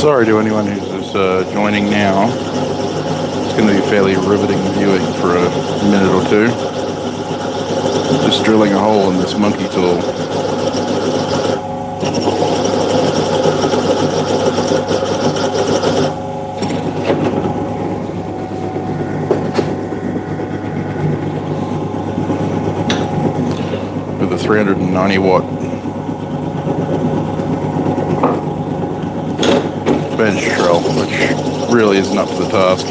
Sorry to anyone who's just joining now. It's going to be fairly riveting viewing for a minute or two. Just drilling a hole in this monkey tool. With a 390 watt bench drill, which really isn't up to the task.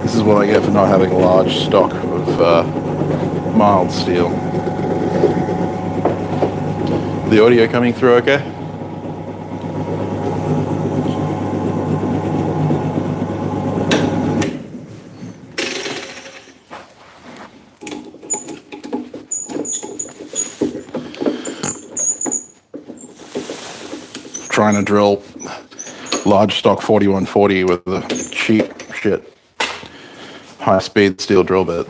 This is what I get for not having a large stock of mild steel. The audio coming through okay? Trying to drill large stock 4140 with a cheap shit high-speed steel drill bit.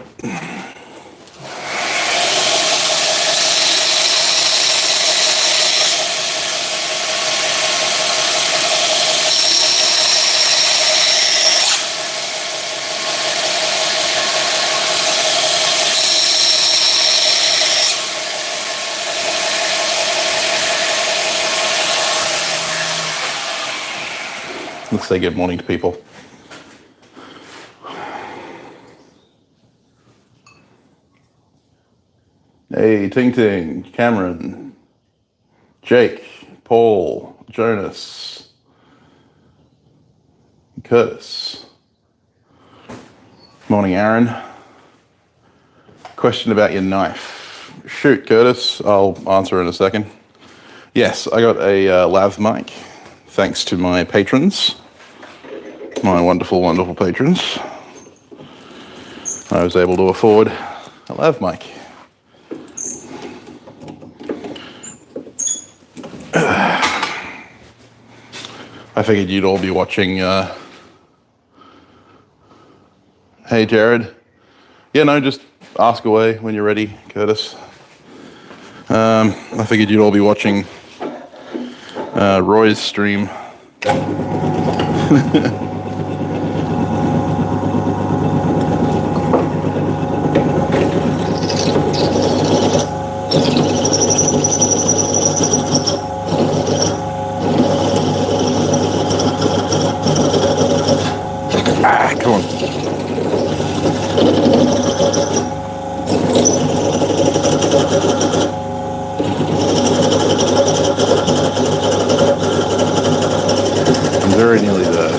Let's say good morning to people. Hey, Ting Ting, Cameron, Jake, Paul, Jonas, Curtis. Morning, Aaron. Question about your knife. Shoot, Curtis. I'll answer in a second. Yes, I got a lav mic, thanks to my patrons, my wonderful, wonderful patrons. I was able to afford a lav mic. I figured you'd all be watching. Hey, Jared. Yeah, no, just ask away when you're ready, Curtis. I figured you'd all be watching Roy's stream. Come on. I'm very nearly there.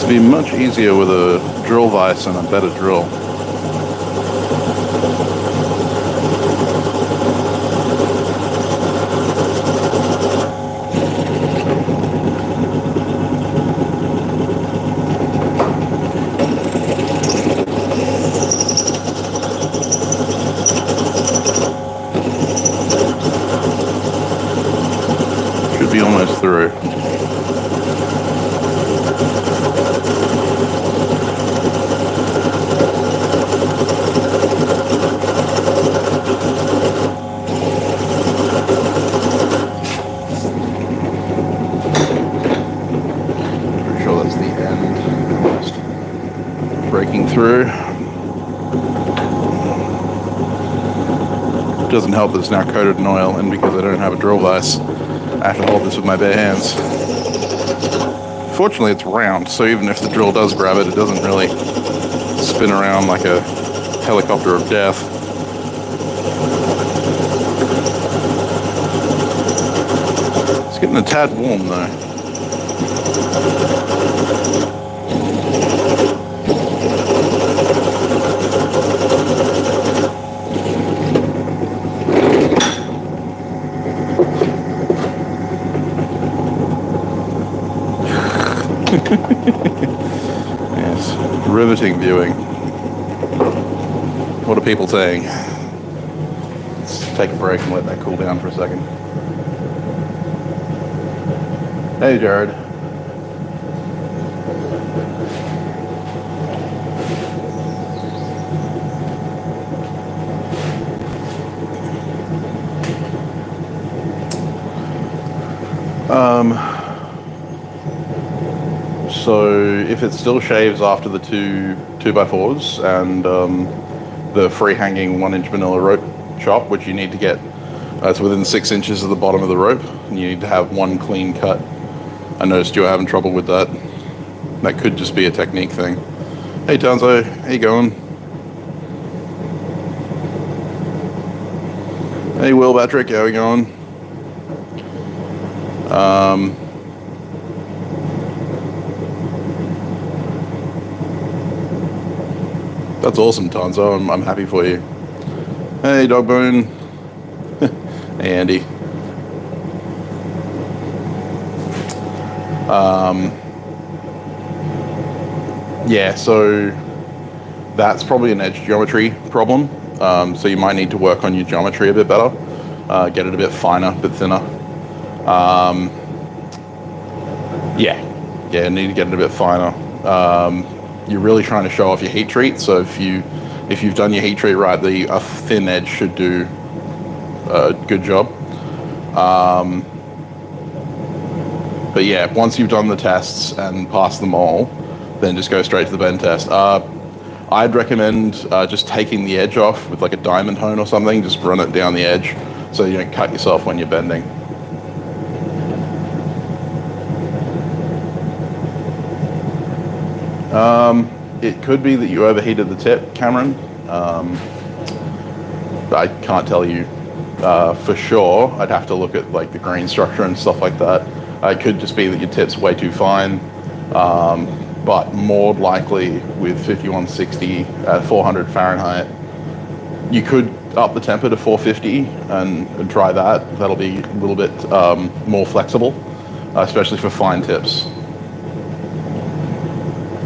Be much easier with a drill vise and a better drill. Should be almost through. breaking through. Doesn't help that it's now coated in oil, and because I don't have a drill vise, I have to hold this with my bare hands. Fortunately, it's round, so even if the drill does grab it, it doesn't really spin around like a helicopter of death. It's getting a tad warm though. Yes, riveting viewing. What are people saying? Let's take a break and let that cool down for a second. Hey, Jared. So if it still shaves after the two 2x4s and the free hanging 1-inch manila rope chop, which you need to get, it's within 6 inches of the bottom of the rope, and you need to have one clean cut. I noticed you were having trouble with that. That could just be a technique thing. Hey Tanzo, how you going? Hey Will Patrick, how are you going? That's awesome, Tanzo. I'm happy for you. Hey, Dogbone. Hey, Andy. Yeah, so that's probably an edge geometry problem. So you might need to work on your geometry a bit better, get it a bit finer, a bit thinner. Yeah, need to get it a bit finer. You're really trying to show off your heat treat, so if you've done your heat treat right, a thin edge should do a good job. But yeah, once you've done the tests and passed them all, then just go straight to the bend test. I'd recommend just taking the edge off with like a diamond hone or something, just run it down the edge so you don't cut yourself when you're bending. It could be that you overheated the tip, Cameron. I can't tell you for sure. I'd have to look at like the grain structure and stuff like that. It could just be that your tip's way too fine. But more likely with 5160 at 400 Fahrenheit, you could up the temper to 450 and try that. That'll be a little bit more flexible, especially for fine tips.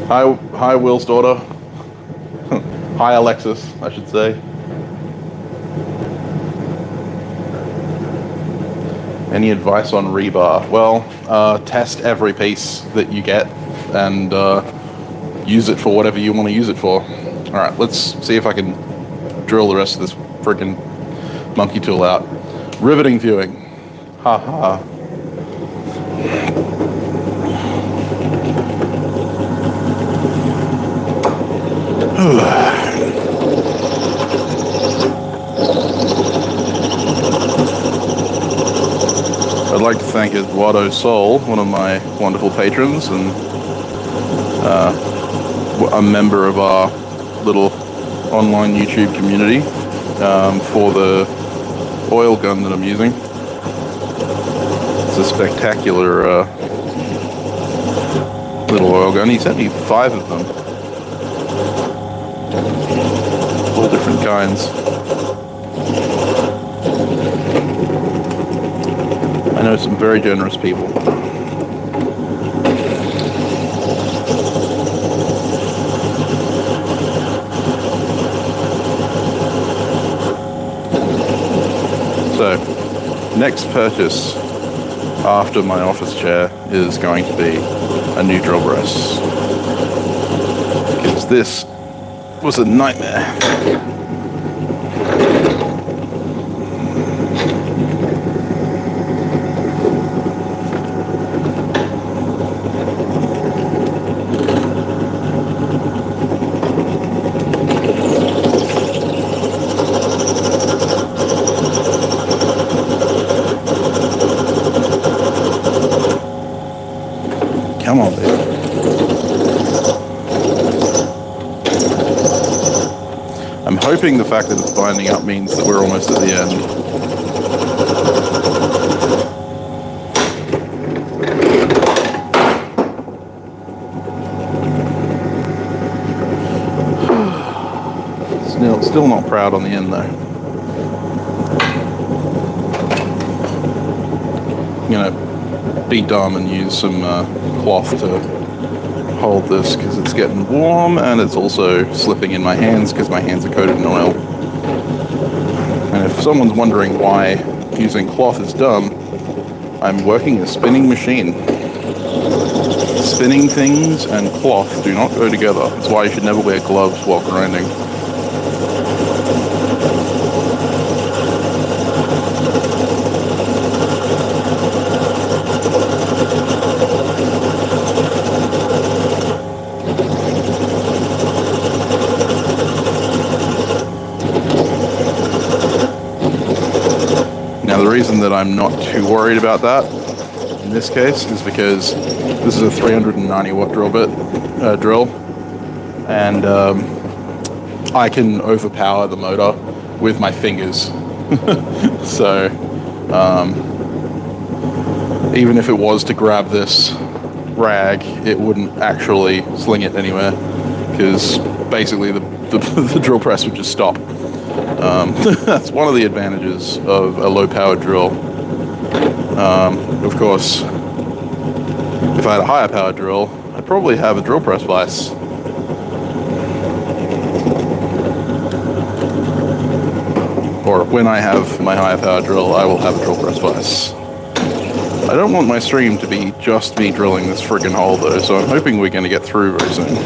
Hi, Will's daughter. Hi, Alexis, I should say. Any advice on rebar? Well, test every piece that you get and use it for whatever you want to use it for. All right, let's see if I can drill the rest of this freaking monkey tool out. Riveting viewing. Ha ha. I'd like to thank Eduardo Sol, one of my wonderful patrons and a member of our little online YouTube community, for the oil gun that I'm using. It's a spectacular little oil gun. He sent me 5 of them. All different kinds. I know some very generous people. So, next purchase after my office chair is going to be a new drill press, because this was a nightmare. hoping the fact that it's binding up means that we're almost at the end. Still not proud on the end though. I'm gonna be dumb and use some cloth to hold this because it's getting warm and it's also slipping in my hands because my hands are coated in oil. And if someone's wondering why using cloth is dumb, I'm working a spinning machine. Spinning things and cloth do not go together. That's why you should never wear gloves while grinding. Now the reason that I'm not too worried about that in this case is because this is a 390 watt drill, and I can overpower the motor with my fingers. So even if it was to grab this rag, it wouldn't actually sling it anywhere because basically the drill press would just stop. That's one of the advantages of a low-powered drill. Of course, if I had a higher-powered drill, I'd probably have a drill press vise. Or when I have my higher-powered drill, I will have a drill press vise. I don't want my stream to be just me drilling this friggin' hole though, so I'm hoping we're going to get through very soon.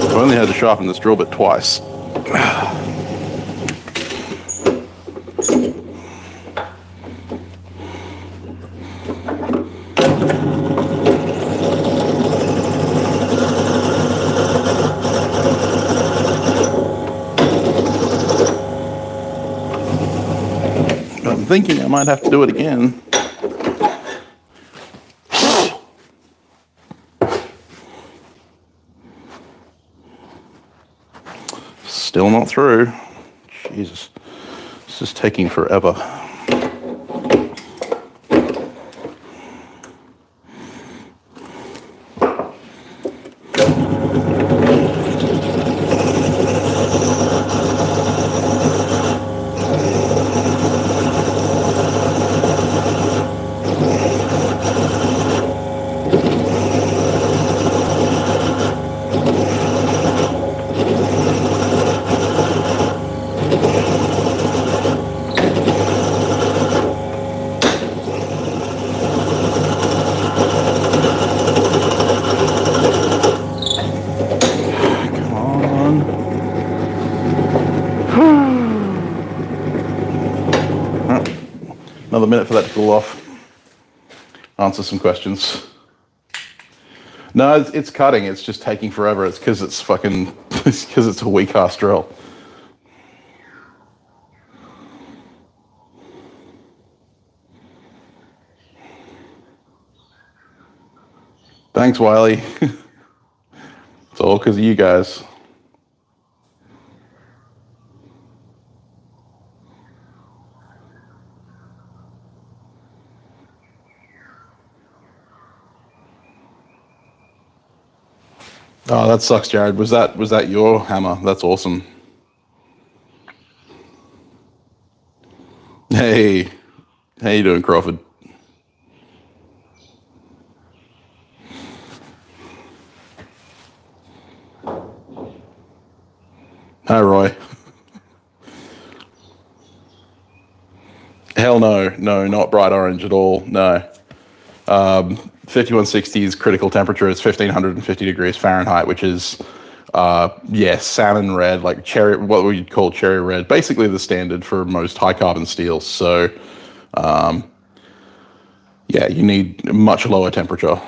I only had to sharpen this drill bit twice. I'm thinking I might have to do it again. Still not through. Jesus, this is taking forever. Another minute for that to cool off. Answer some questions. No, it's cutting. It's just taking forever. It's because it's fucking. It's because it's a weak ass drill. Thanks, Wiley. It's all because of you guys. Oh, that sucks, Jared. Was that your hammer? That's awesome. Hey, how you doing, Crawford? Hi, Roy. Hell no, not bright orange at all. No. 5160's critical temperature is 1550 degrees Fahrenheit, which is, salmon red, like cherry, what we'd call cherry red, basically the standard for most high carbon steels. So, you need a much lower temperature.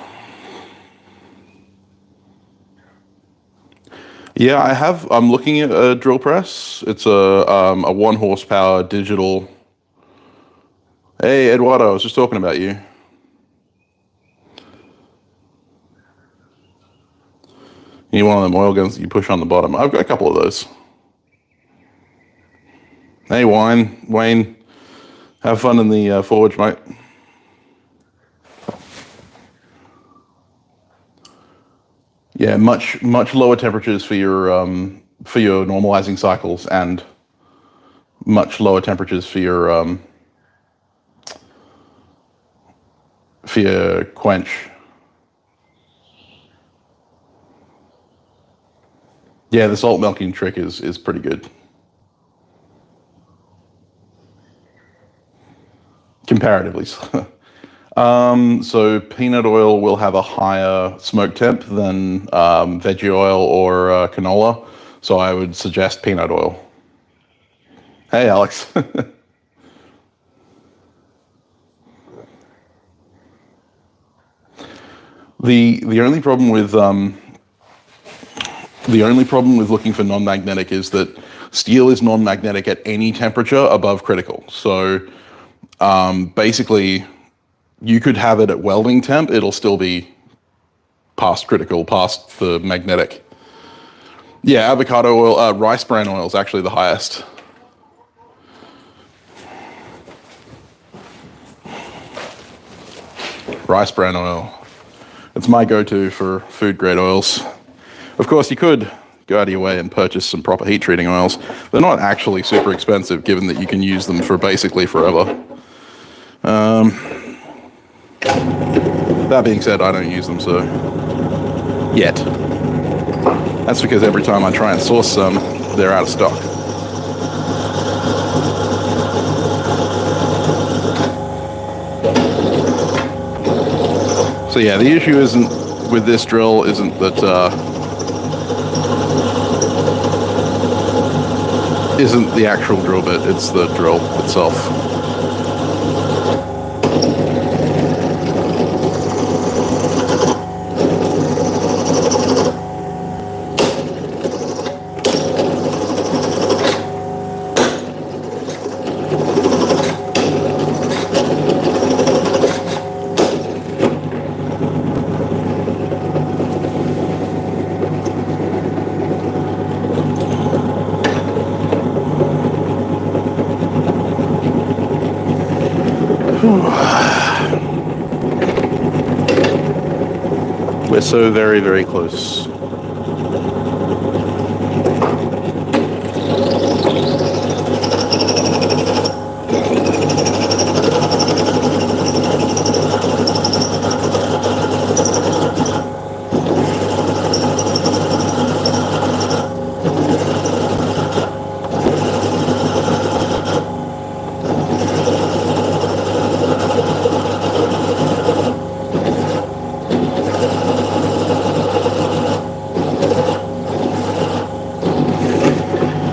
Yeah, I'm looking at a drill press. It's a 1 horsepower digital. Hey, Eduardo, I was just talking about you. You need one of them oil guns that you push on the bottom. I've got a couple of those. Hey, Wayne, have fun in the forge, mate. Yeah, much lower temperatures for your normalizing cycles, and much lower temperatures for your quench. Yeah, the salt milking trick is pretty good. Comparatively. So peanut oil will have a higher smoke temp than veggie oil or canola. So I would suggest peanut oil. Hey, Alex. The only problem with looking for non-magnetic is that steel is non-magnetic at any temperature above critical. So basically, you could have it at welding temp, it'll still be past critical, past the magnetic. Yeah, avocado oil, rice bran oil is actually the highest. Rice bran oil. It's my go-to for food grade oils. Of course, you could go out of your way and purchase some proper heat treating oils. They're not actually super expensive, given that you can use them for basically forever. That being said, I don't use them, so yet. That's because every time I try and source some, they're out of stock. So yeah, the issue isn't with this drill isn't that isn't the actual drill bit, it's the drill itself. We're so very, very close.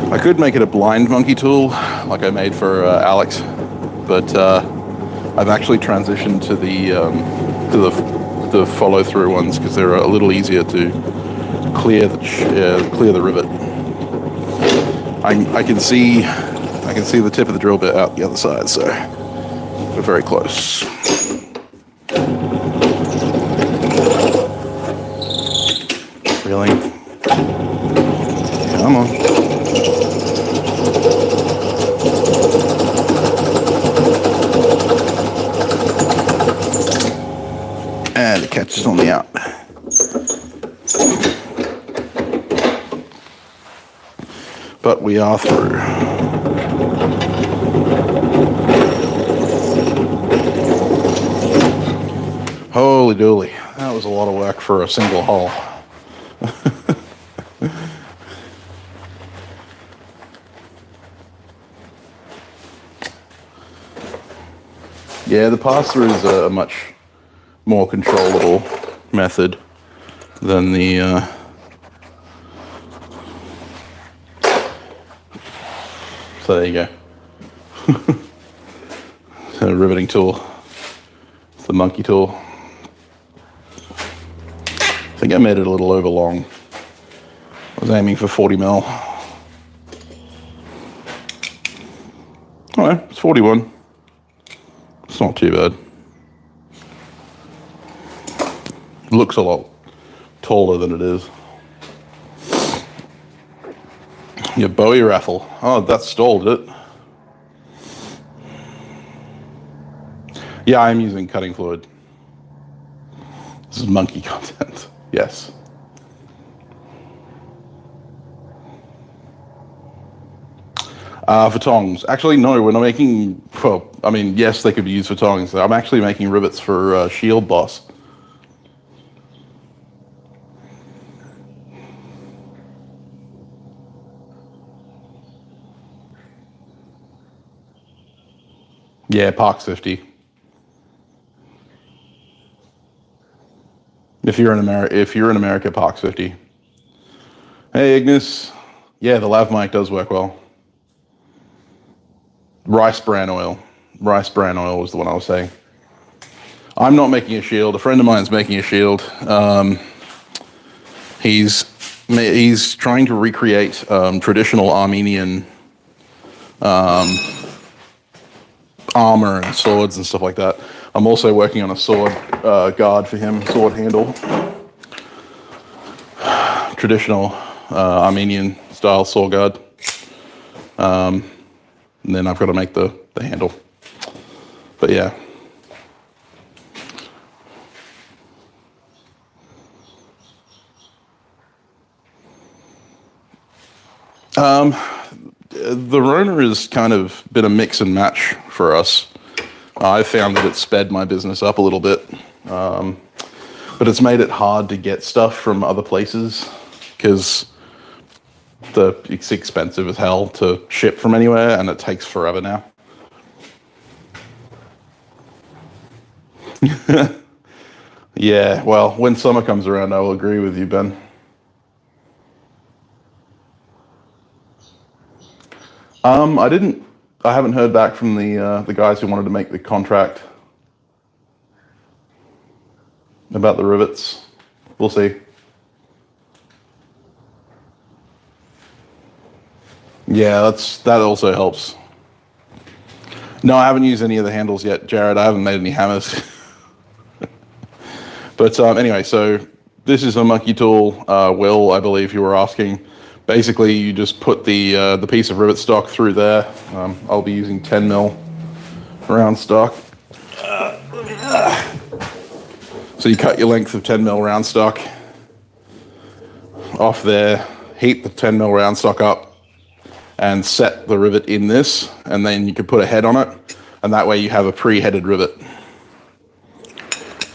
I could make it a blind monkey tool, like I made for Alex, but I've actually transitioned to the follow-through ones because they're a little easier to clear the rivet. I can see the tip of the drill bit out the other side, so we're very close. Really? Come on. And it catches on the out. But we are through. Holy dooly, that was a lot of work for a single hole. Yeah, the pass-through is a much more controllable method than the so there you go. So riveting tool. It's the monkey tool. I think I made it a little over long. I was aiming for 40 mil. Alright, it's 41. It's not too bad. Looks a lot taller than it is. Your Bowie raffle. Oh, that stalled it. Yeah, I'm using cutting fluid. This is monkey content. Yes. For tongs. Actually, no, we're not making... Well, I mean, yes, they could be used for tongs. I'm actually making rivets for Shield Boss. Yeah, Parks 50. If you're in America, Parks 50. Hey, Ignis. Yeah, the lav mic does work well. Rice bran oil. Rice bran oil was the one I was saying. I'm not making a shield. A friend of mine's making a shield. He's trying to recreate traditional Armenian armor and swords and stuff like that. I'm also working on a sword guard for him, sword handle. Traditional Armenian style sword guard. And then I've got to make the handle. But yeah. The Rona has kind of been a mix and match for us. I've found that it's sped my business up a little bit, but it's made it hard to get stuff from other places because it's expensive as hell to ship from anywhere, and it takes forever now. Yeah, well, when summer comes around, I will agree with you, Ben. I haven't heard back from the guys who wanted to make the contract about the rivets. We'll see. Yeah, that also helps. No, I haven't used any of the handles yet, Jared. I haven't made any hammers. But anyway, so this is a monkey tool. Will, I believe you were asking. Basically, you just put the piece of rivet stock through there. I'll be using 10 mil round stock. So you cut your length of 10 mil round stock off there, heat the 10 mil round stock up, and set the rivet in this, and then you can put a head on it, and that way you have a pre-headed rivet.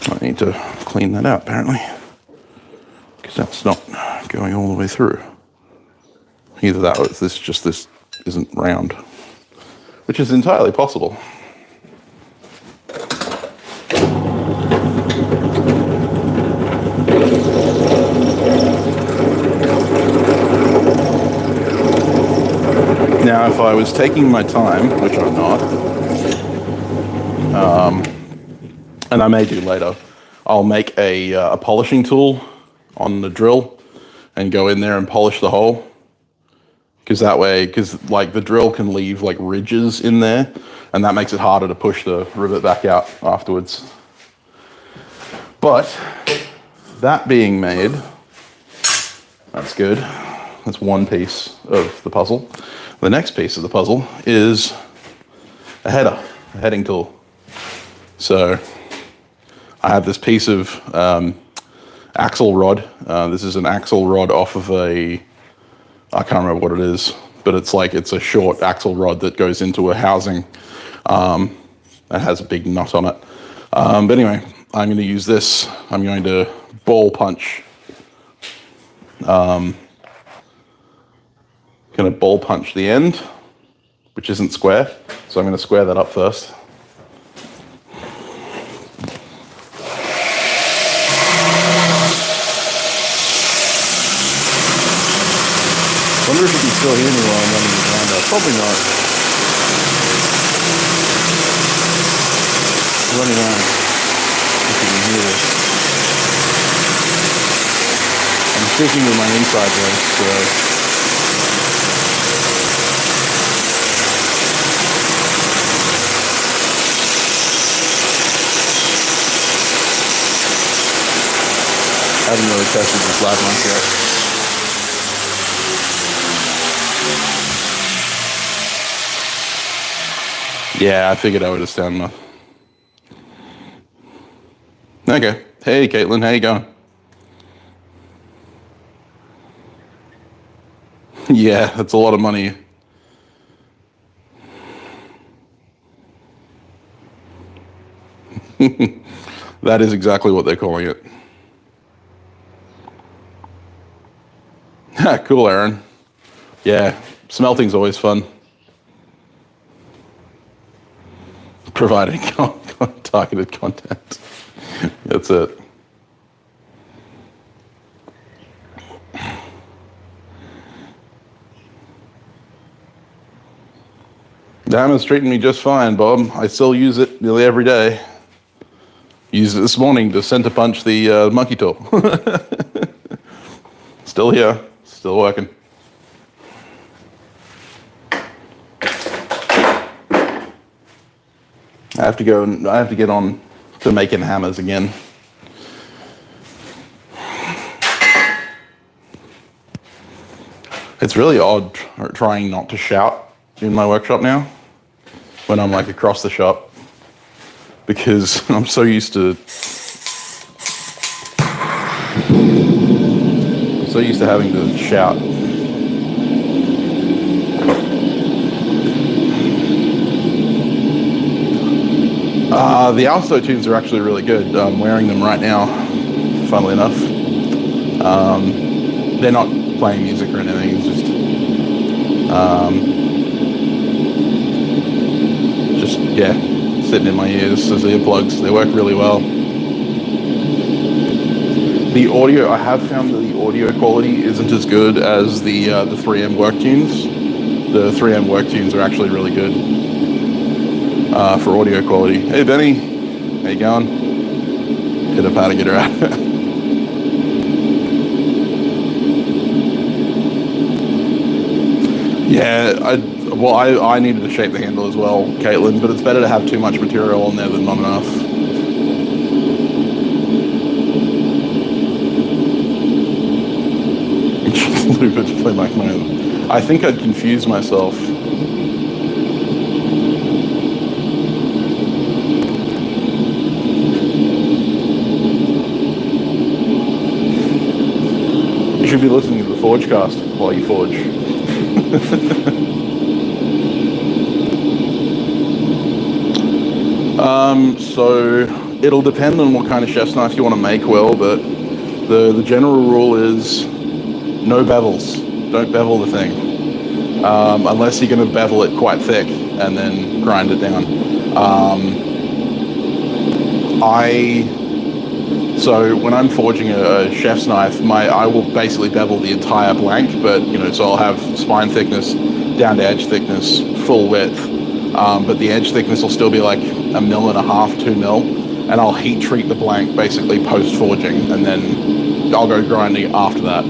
I need to clean that out, apparently, because that's not going all the way through. Either that or this isn't round, which is entirely possible. Now, if I was taking my time, which I'm not, and I may do later, I'll make a polishing tool on the drill and go in there and polish the hole. Because like the drill can leave like ridges in there, and that makes it harder to push the rivet back out afterwards. But that being made, that's good. That's one piece of the puzzle. The next piece of the puzzle is a heading tool. So I have this piece of axle rod. This is an axle rod off of I can't remember what it is, but it's a short axle rod that goes into a housing that has a big nut on it. But anyway, I'm going to use this. I'm going to ball punch. Going to ball punch the end, which isn't square. So I'm going to square that up first. I wonder if you can still hear me while I'm running the grinder. Probably not. Running on. If you can hear this. I'm sticking with my inside voice, so. I haven't really tested this live mic yet. Yeah, I figured I would have stand enough. Okay. Hey, Caitlin, how you going? Yeah, that's a lot of money. That is exactly what they're calling it. Cool, Aaron. Yeah, smelting's always fun. Providing targeted content. That's it. The hammer's treating me just fine, Bob. I still use it nearly every day. Used it this morning to center punch the monkey tool. Still here, still working. I have to get on to making hammers again. It's really odd trying not to shout in my workshop now when I'm like across the shop, because I'm so used to having to shout. The Alsto tunes are actually really good. I'm wearing them right now, funnily enough. They're not playing music or anything, it's just yeah, sitting in my ears as earplugs. They work really well. The audio, I have found that the audio quality isn't as good as the 3M work tunes. The 3M work tunes are actually really good for audio quality. Hey Benny, how you going? Hit up how to get her out. Yeah, I needed to shape the handle as well, Caitlin, but it's better to have too much material on there than not enough. Loop it to play my own. I think I'd confuse myself. You should be listening to the Forgecast while you forge. So it'll depend on what kind of chef's knife you want to make, well, but the general rule is no bevels. Don't bevel the thing. Unless you're going to bevel it quite thick and then grind it down. So when I'm forging a chef's knife, I will basically bevel the entire blank, but so I'll have spine thickness, down to edge thickness, full width. But the edge thickness will still be like 1.5 mil, 2 mil, and I'll heat treat the blank basically post forging, and then I'll go grinding after that.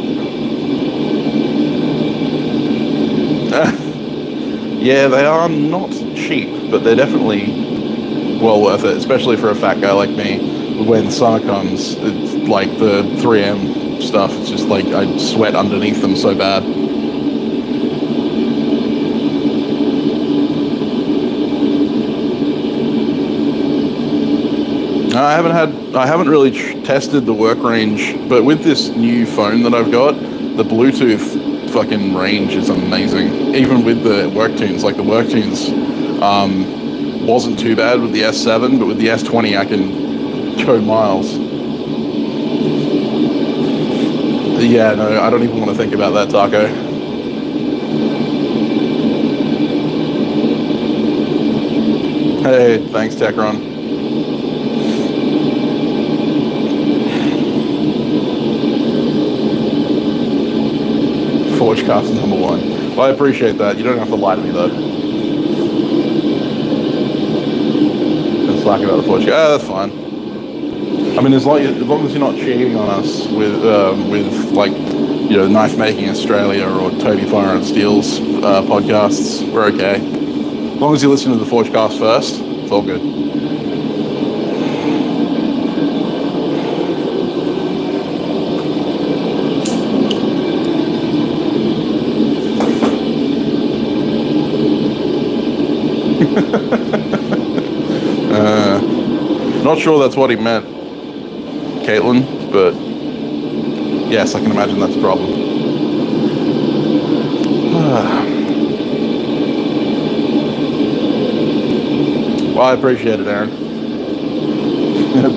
Yeah, they are not cheap, but they're definitely well worth it, especially for a fat guy like me. When summer comes, it's like the 3M stuff, it's just like I sweat underneath them so bad. I haven't really tested the work range, but with this new phone that I've got, the Bluetooth fucking range is amazing. Even with the work tunes, like the work tunes wasn't too bad with the S7, but with the S20 I can go miles. Yeah, no, I don't even want to think about that, Taco. Hey, thanks, Techron. Forgecast #1. Well, I appreciate that. You don't have to lie to me, though. And slack about the Forgecast. That's fine. I mean, as long as you're not cheating on us with like, Knife Making Australia or Toby Fire and Steel's podcasts, we're okay. As long as you listen to the Forgecast first, it's all good. Not sure that's what he meant, Caitlin, but yes, I can imagine that's a problem. Well, I appreciate it, Aaron.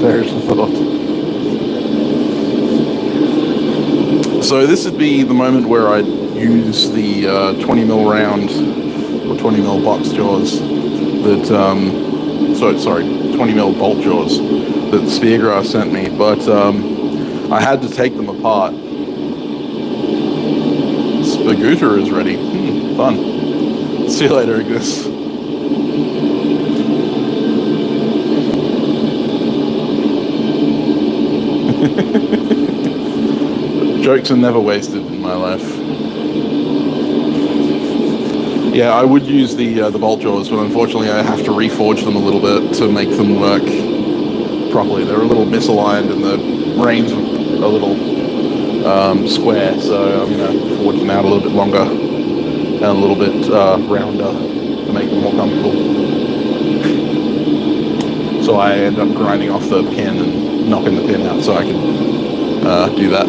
Perish the thought. So this would be the moment where I'd use the 20mm round or 20mm box jaws that, sorry, 20mm bolt jaws that Speargrass sent me, but I had to take them apart. Spagooter is ready. Fun. See you later, Ignis. Jokes are never wasted in my life. Yeah, I would use the bolt jaws, but unfortunately I have to reforge them a little bit to make them work properly. They're a little misaligned and the reins are a little square, so I'm going to forge them out a little bit longer and a little bit rounder to make them more comfortable. So I end up grinding off the pin and knocking the pin out so I can do that.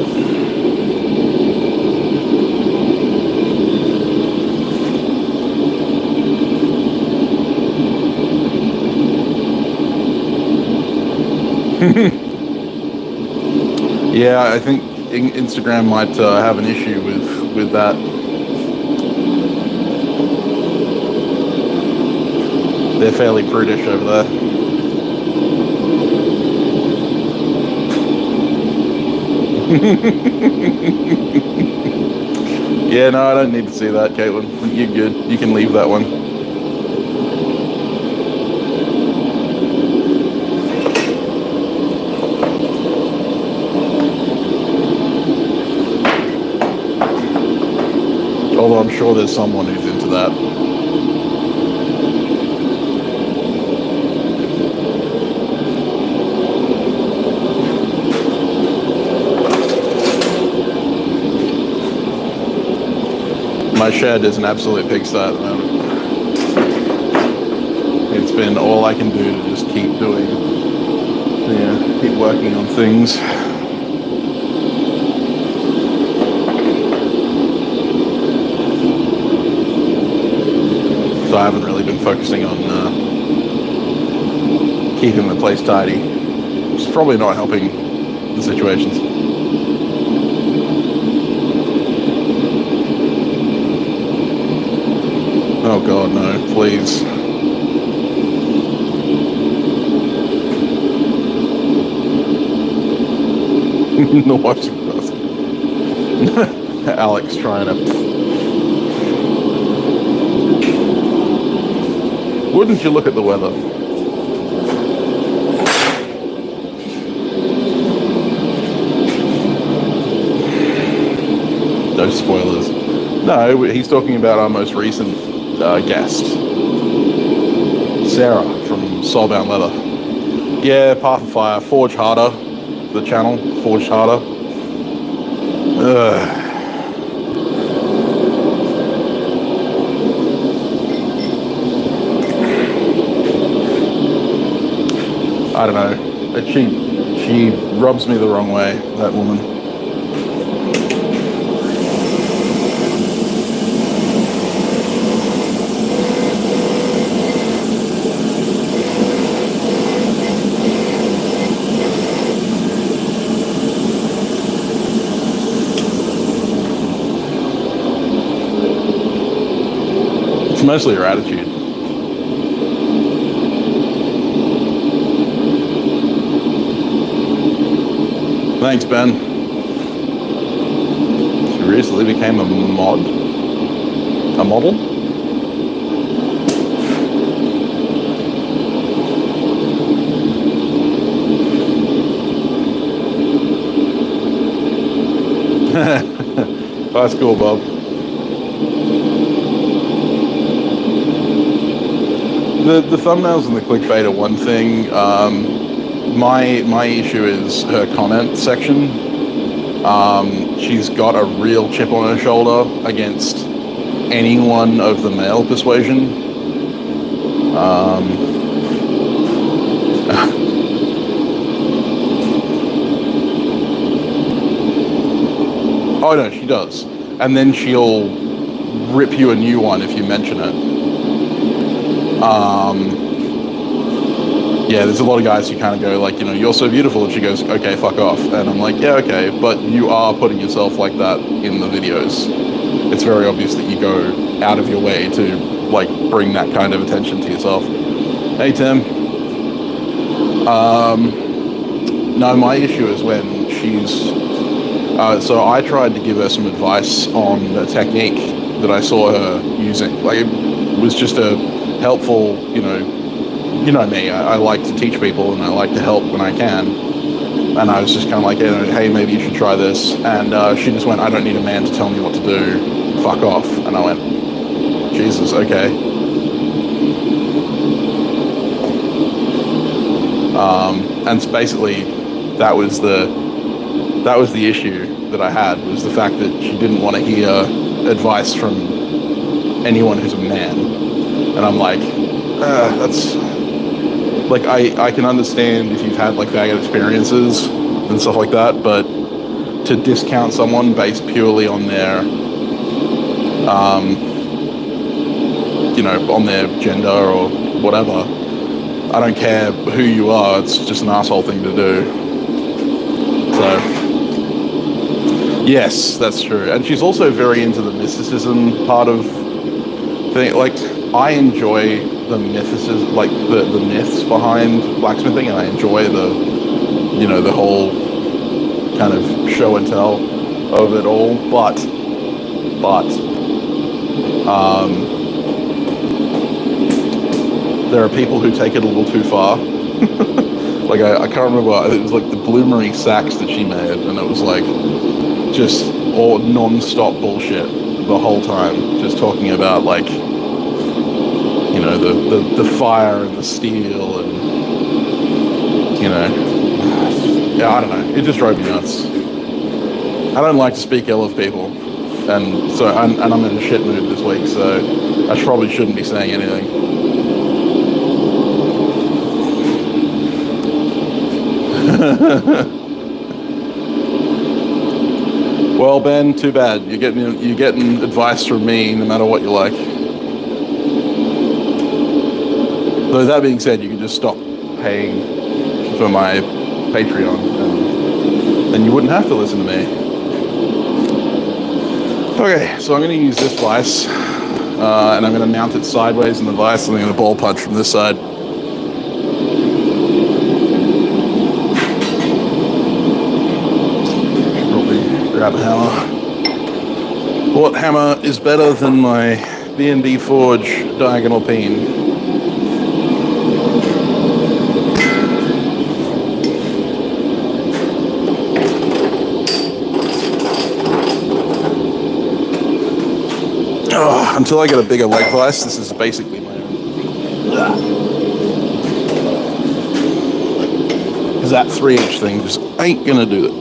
Yeah, I think Instagram might have an issue with that. They're fairly prudish over there. Yeah, no, I don't need to see that, Caitlin. You're good. You can leave that one. Although I'm sure there's someone who's into that. My shed is an absolute pigsty at the moment. It's been all I can do to just keep doing, keep working on things. So I haven't really been focusing on keeping the place tidy, which is probably not helping the situations. Oh God, no, please. The washing basket. Alex trying to... Wouldn't you look at the weather? No spoilers. No, he's talking about our most recent guest, Sarah from Soulbound Leather. Yeah, Path of Fire, Forge Harder, the channel, Forge Harder. Ugh. I don't know. She rubs me the wrong way, that woman. It's mostly her attitude. Thanks, Ben. She recently became a mod. A model? That's cool, Bob. The thumbnails and the clickbait are one thing. My issue is her comment section. She's got a real chip on her shoulder against anyone of the male persuasion. Oh no, she does. And then she'll rip you a new one if you mention it. Yeah, there's a lot of guys who kind of go like, you know, you're so beautiful, and she goes, okay, fuck off. And I'm like, yeah, okay, but you are putting yourself like that in the videos. It's very obvious that you go out of your way to like bring that kind of attention to yourself. Hey Tim. No, my issue is when she's so I tried to give her some advice on a technique that I saw her using. Like, it was just a helpful, you know me, I like to teach people and I like to help when I can. And I was just kind of like, hey, maybe you should try this. And she just went, I don't need a man to tell me what to do. Fuck off. And I went, Jesus, okay. And basically, that was the issue that I had, was the fact that she didn't want to hear advice from anyone who's a man. And I'm like, that's like, I can understand if you've had like bad experiences and stuff like that, but to discount someone based purely on their on their gender or whatever, I don't care who you are, it's just an asshole thing to do. So yes, that's true. And she's also very into the mysticism part of thing. Like, I enjoy the mythicism, like the myths behind blacksmithing, and I enjoy the whole kind of show and tell of it all. But there are people who take it a little too far. Like, I can't remember, it was like the bloomery sacks that she made, and it was like just all non-stop bullshit the whole time, just talking about like, you know, the fire and the steel, and yeah, I don't know, it just drove me nuts. I don't like to speak ill of people, and so I'm in a shit mood this week, so I probably shouldn't be saying anything. Well, Ben, too bad. You're getting advice from me no matter what you like. Though that being said, you can just stop paying for my Patreon, and then you wouldn't have to listen to me. Okay, so I'm going to use this vise, and I'm going to mount it sideways in the vise, and I'm going to ball punch from this side. Grab a hammer. What hammer is better than my B&D Forge diagonal peen? Oh, until I get a bigger leg vise, this is basically my own. Because that 3-inch thing just ain't gonna do it.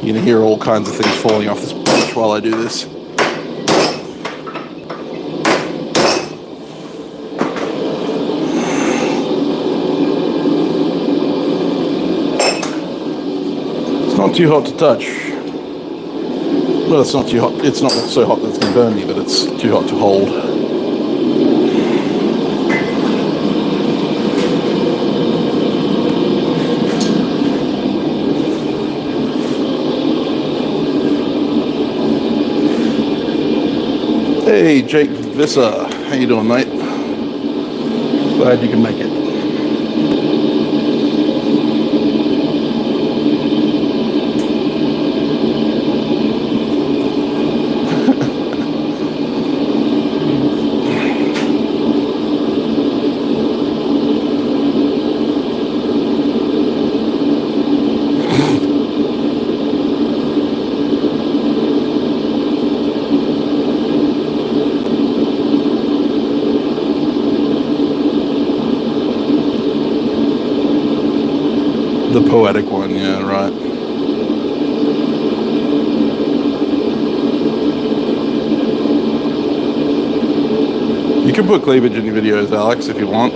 You're gonna hear all kinds of things falling off this bench while I do this. It's not too hot to touch. Well, it's not too hot. It's not so hot that it's gonna burn me, but it's too hot to hold. Hey, Jake Visser, how you doing, mate? Glad you can make it. The poetic one, yeah, right. You can put cleavage in your videos, Alex, if you want.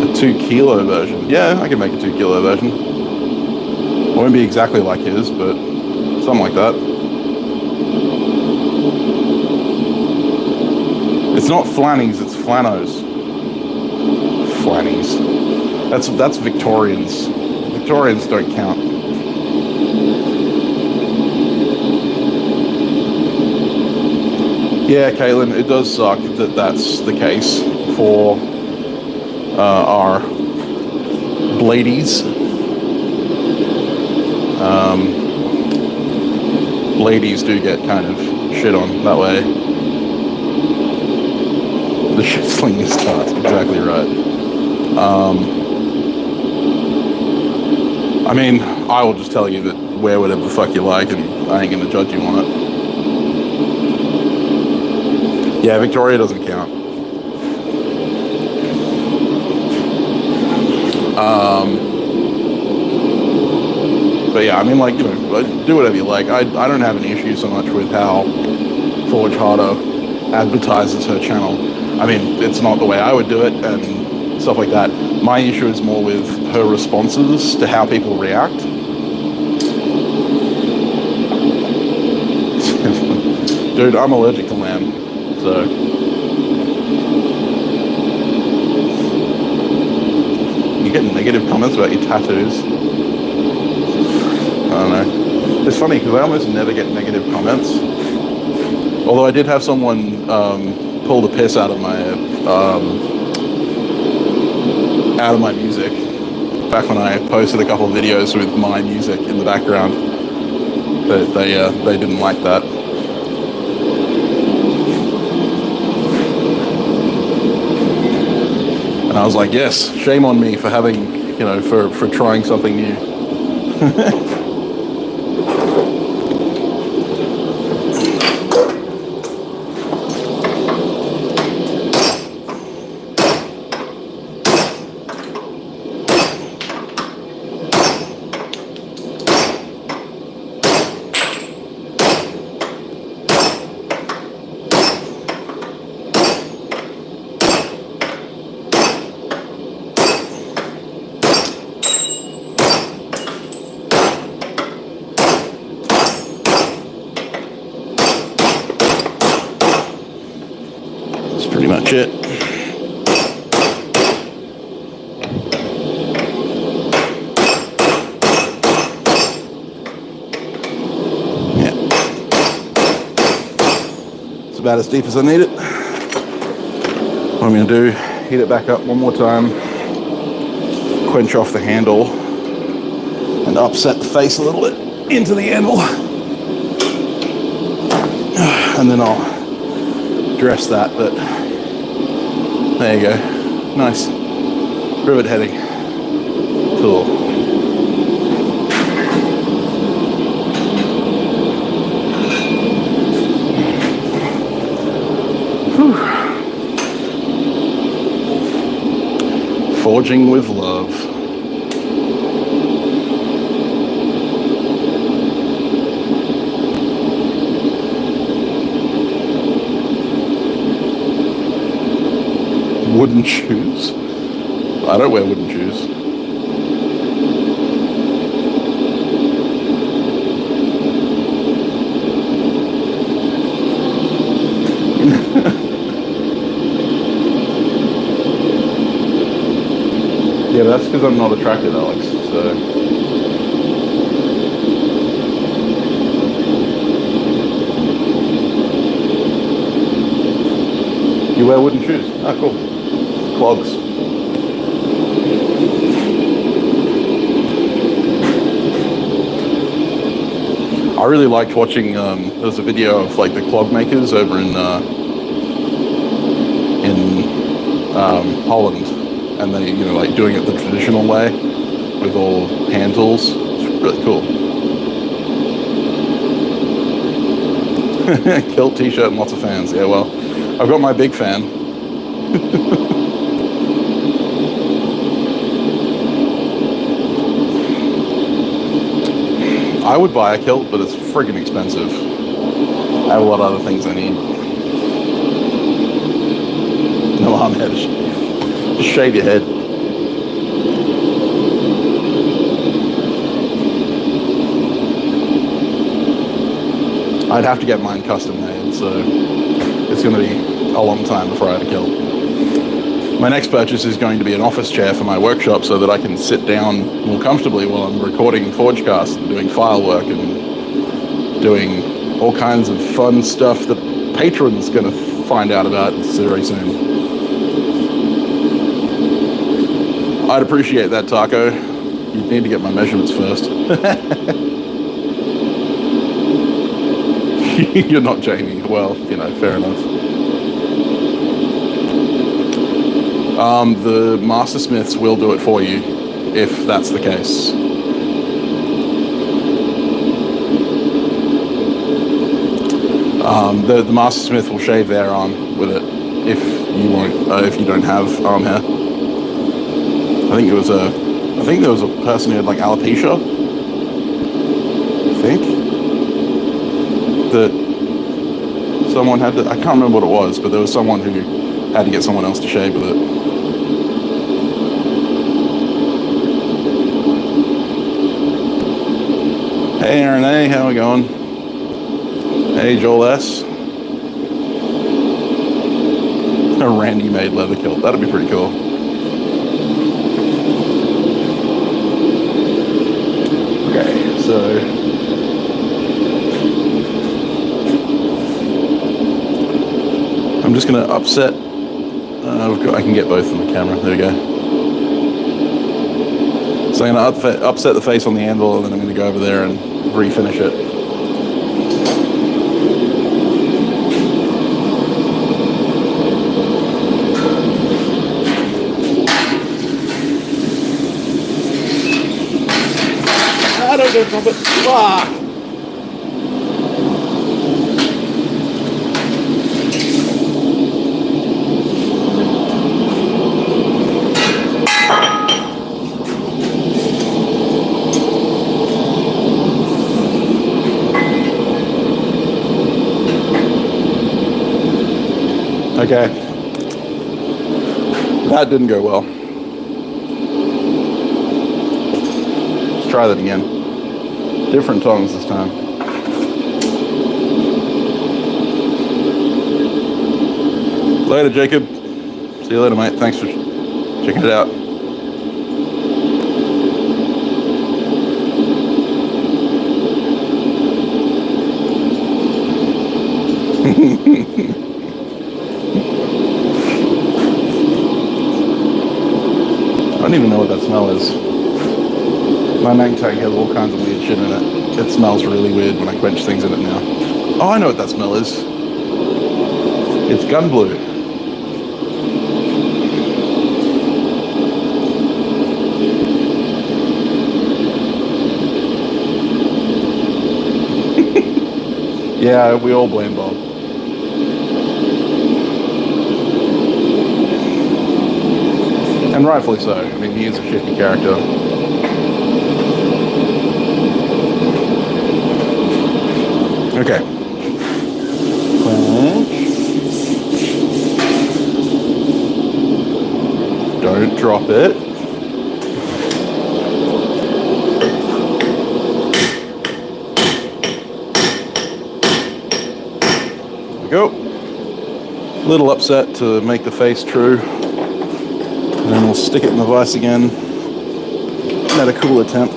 A 2 kilo version. Yeah, I can make a 2 kilo version. It won't be exactly like his, but something like that. It's not flannies, it's flannos. Flannies. That's Victorians. Victorians don't count. Yeah, Caitlin, it does suck that that's the case for our Bladies. Bladies do get kind of shit on that way. The shit slinging starts, exactly right. I mean, I will just tell you that wear whatever the fuck you like and I ain't gonna judge you on it. Yeah, Victoria doesn't count. But yeah, I mean, like, you know, do whatever you like. I don't have any issue so much with how Forge Harder advertises her channel. I mean, it's not the way I would do it and stuff like that. My issue is more with her responses to how people react. Dude, I'm allergic to lamb, so. You get negative comments about your tattoos. I don't know. It's funny because I almost never get negative comments. Although I did have someone pull the piss out of my music back when I posted a couple of videos with my music in the background. But they didn't like that. And I was like, yes, shame on me for having, you know, for trying something new. Pretty much it. Yeah. It's about as deep as I need it. What I'm going to do, heat it back up one more time, quench off the handle, and upset the face a little bit into the handle. And then I'll dress that, but there you go. Nice. Rivet heading. Cool. Whew. Forging with love. Wooden shoes? I don't wear wooden shoes. Yeah, that's because I'm not attracted, Alex, so. You wear wooden shoes? Ah, cool. Clogs. I really liked watching, there's a video of like the clog makers over in Holland, and they, you know, like doing it the traditional way with all hand tools. It's really cool. Kilt t-shirt and lots of fans. Yeah, well, I've got my big fan. I would buy a kilt, but it's friggin' expensive. I have a lot of other things I need. No arm hair to shave. Just shave your head. I'd have to get mine custom made, so it's going to be a long time before I have a kilt. My next purchase is going to be an office chair for my workshop so that I can sit down more comfortably while I'm recording Forgecast and doing file work and doing all kinds of fun stuff that patrons going to find out about very soon. I'd appreciate that, Taco. You'd need to get my measurements first. You're not Jamie. Well, you know, fair enough. The Mastersmiths will do it for you, if that's the case. The Mastersmith will shave their arm with it if you don't have arm hair. I think there was a person who had like alopecia. I think that someone had to. I can't remember what it was, but there was someone who had to get someone else to shave with it. Hey Aaron A, how we going? Hey Joel S. A Randy made leather kilt. That'd be pretty cool. Okay, so I'm just gonna upset. I can get both on the camera. There we go. So I'm gonna upset the face on the anvil, and then I'm gonna go over there and refinish it. I don't go drop it. Fuck! Okay. That didn't go well. Let's try that again. Different tongs this time. Later, Jacob. See you later, mate. Thanks for checking it out. I don't even know what that smell is. My main tank has all kinds of weird shit in it. It smells really weird when I quench things in it now. Oh, I know what that smell is. It's gun blue. Yeah, we all blame Bob. And rightfully so. I mean, he is a shifty character. Okay. Don't drop it. There we go. A little upset to make the face true. And then we'll stick it in the vise again. Not a cool attempt.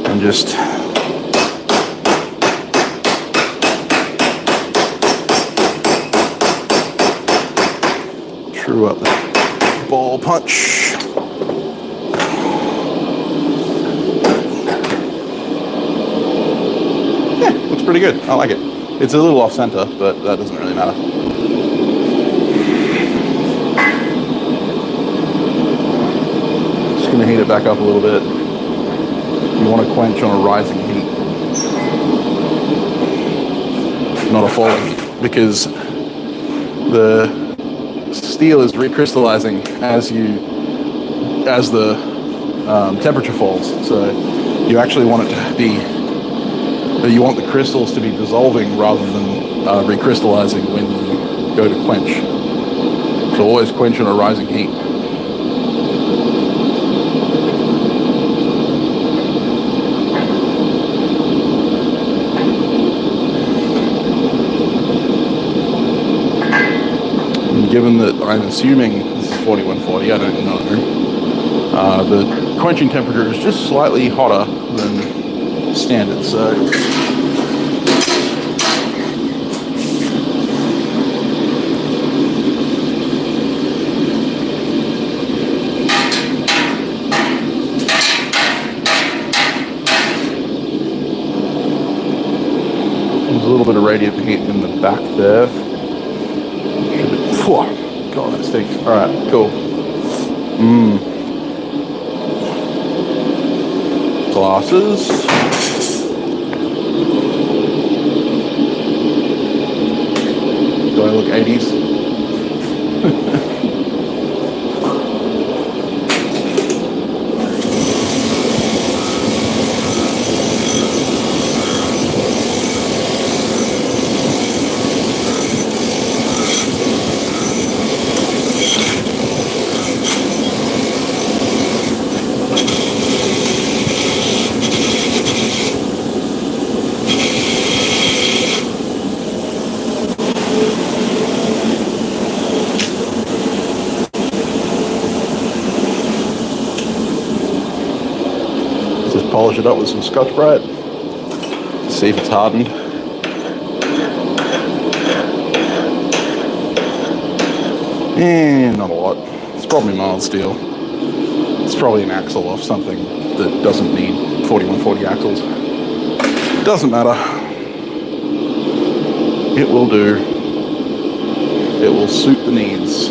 And just true up the ball punch. Yeah, looks pretty good. I like it. It's a little off center, but that doesn't really matter. Just gonna heat it back up a little bit. You want to quench on a rising heat, not a falling heat, because the steel is recrystallizing as the temperature falls. So you actually want it to be You want the crystals to be dissolving rather than recrystallizing when you go to quench. So always quench on a rising heat. And given that I'm assuming this is 4140, I don't know, the quenching temperature is just slightly hotter than standard, so there's a little bit of radiant heat in the back there. God, that stinks. All right, cool. Glasses. Do I look 80s? Polish it up with some Scotch-Brite. See if it's hardened. Not a lot. It's probably mild steel. It's probably an axle off something that doesn't need 4140 axles. Doesn't matter. It will do. It will suit the needs.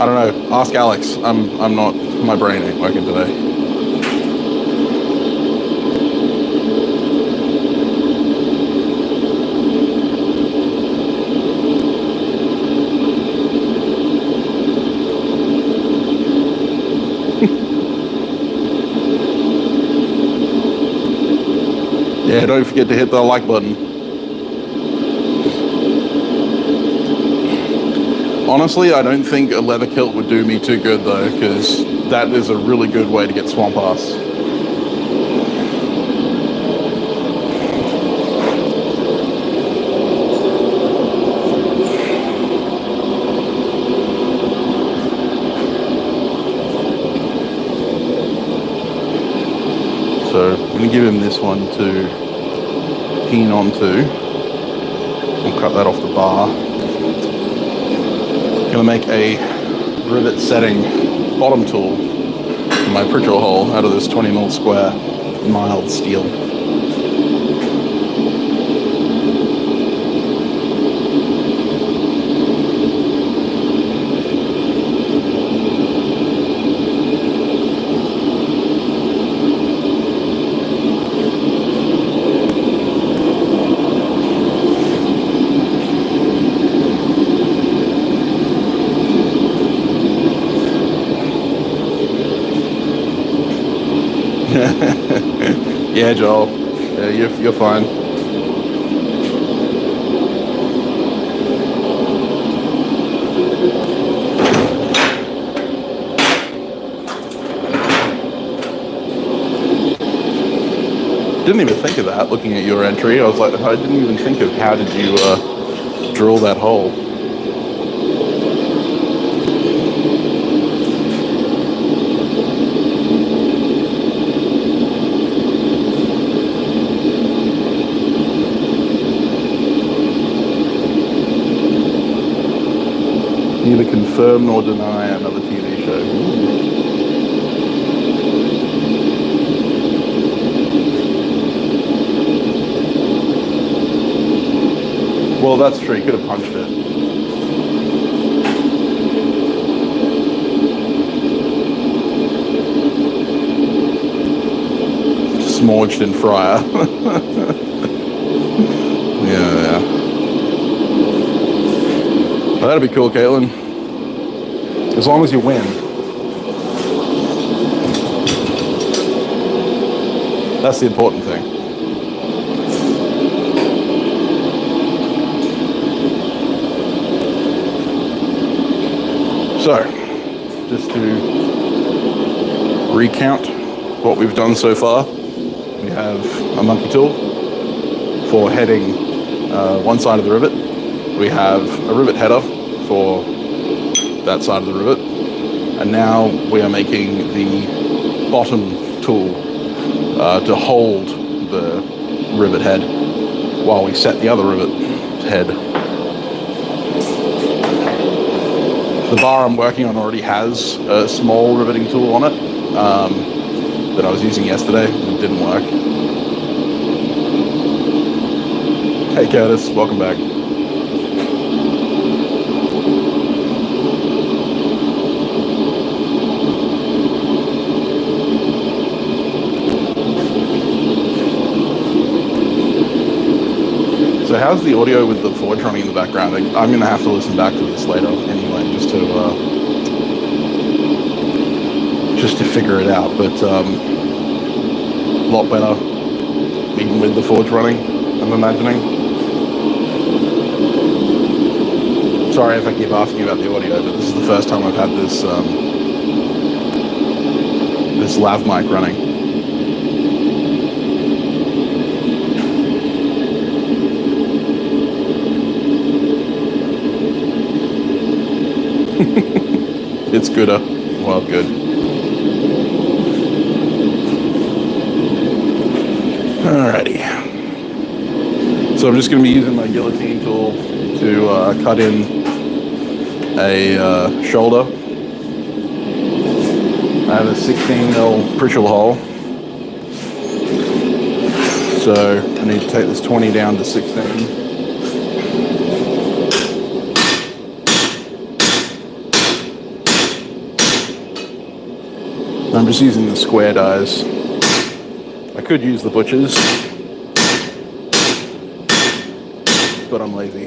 I don't know. Ask Alex. I'm not. My brain ain't working today. Yeah, don't forget to hit the like button. Honestly, I don't think a leather kilt would do me too good though, because that is a really good way to get swamp ass. So I'm going to give him this one to pin onto. I'll cut that off the bar. Going to make a rivet setting bottom tool for my Pritchell hole out of this 20mm square mild steel. Yeah, Joel. Yeah, you're fine. Didn't even think of that looking at your entry. I was like, I didn't even think of how did you drill that hole. Neither confirm nor deny another TV show. Well, that's true. You could have punched it. Smorged in fryer. Yeah. Well, that'd be cool, Caitlin. As long as you win. That's the important thing. So, just to recount what we've done so far, we have a monkey tool for heading one side of the rivet. We have a rivet header for that side of the rivet. And now we are making the bottom tool to hold the rivet head while we set the other rivet head. The bar I'm working on already has a small riveting tool on it that I was using yesterday and it didn't work. Hey Curtis, welcome back. So how's the audio with the forge running in the background? I'm going to have to listen back to this later anyway, just to figure it out. But a lot better, even with the forge running, I'm imagining. Sorry if I keep asking about the audio, but this is the first time I've had this this lav mic running. It's gooder. Well, good. Alrighty. So I'm just going to be using my guillotine tool to cut in a shoulder. I have a 16mm Pritchell hole. So I need to take this 20 down to 16. I'm just using the square dies. I could use the butchers, but I'm lazy.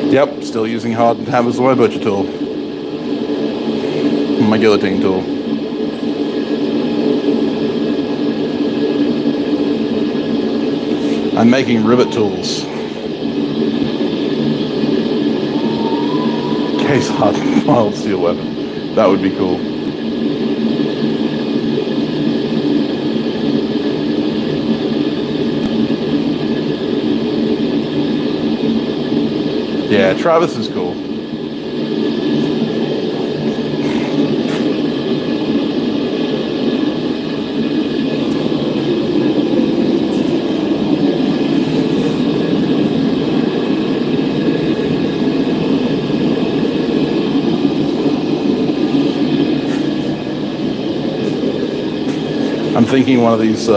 Yep, still using hardened hammers as my butcher tool. My guillotine tool. I'm making rivet tools. Case hardened mild steel weapon. That would be cool. Yeah, Travis is cool. I'm thinking one of these,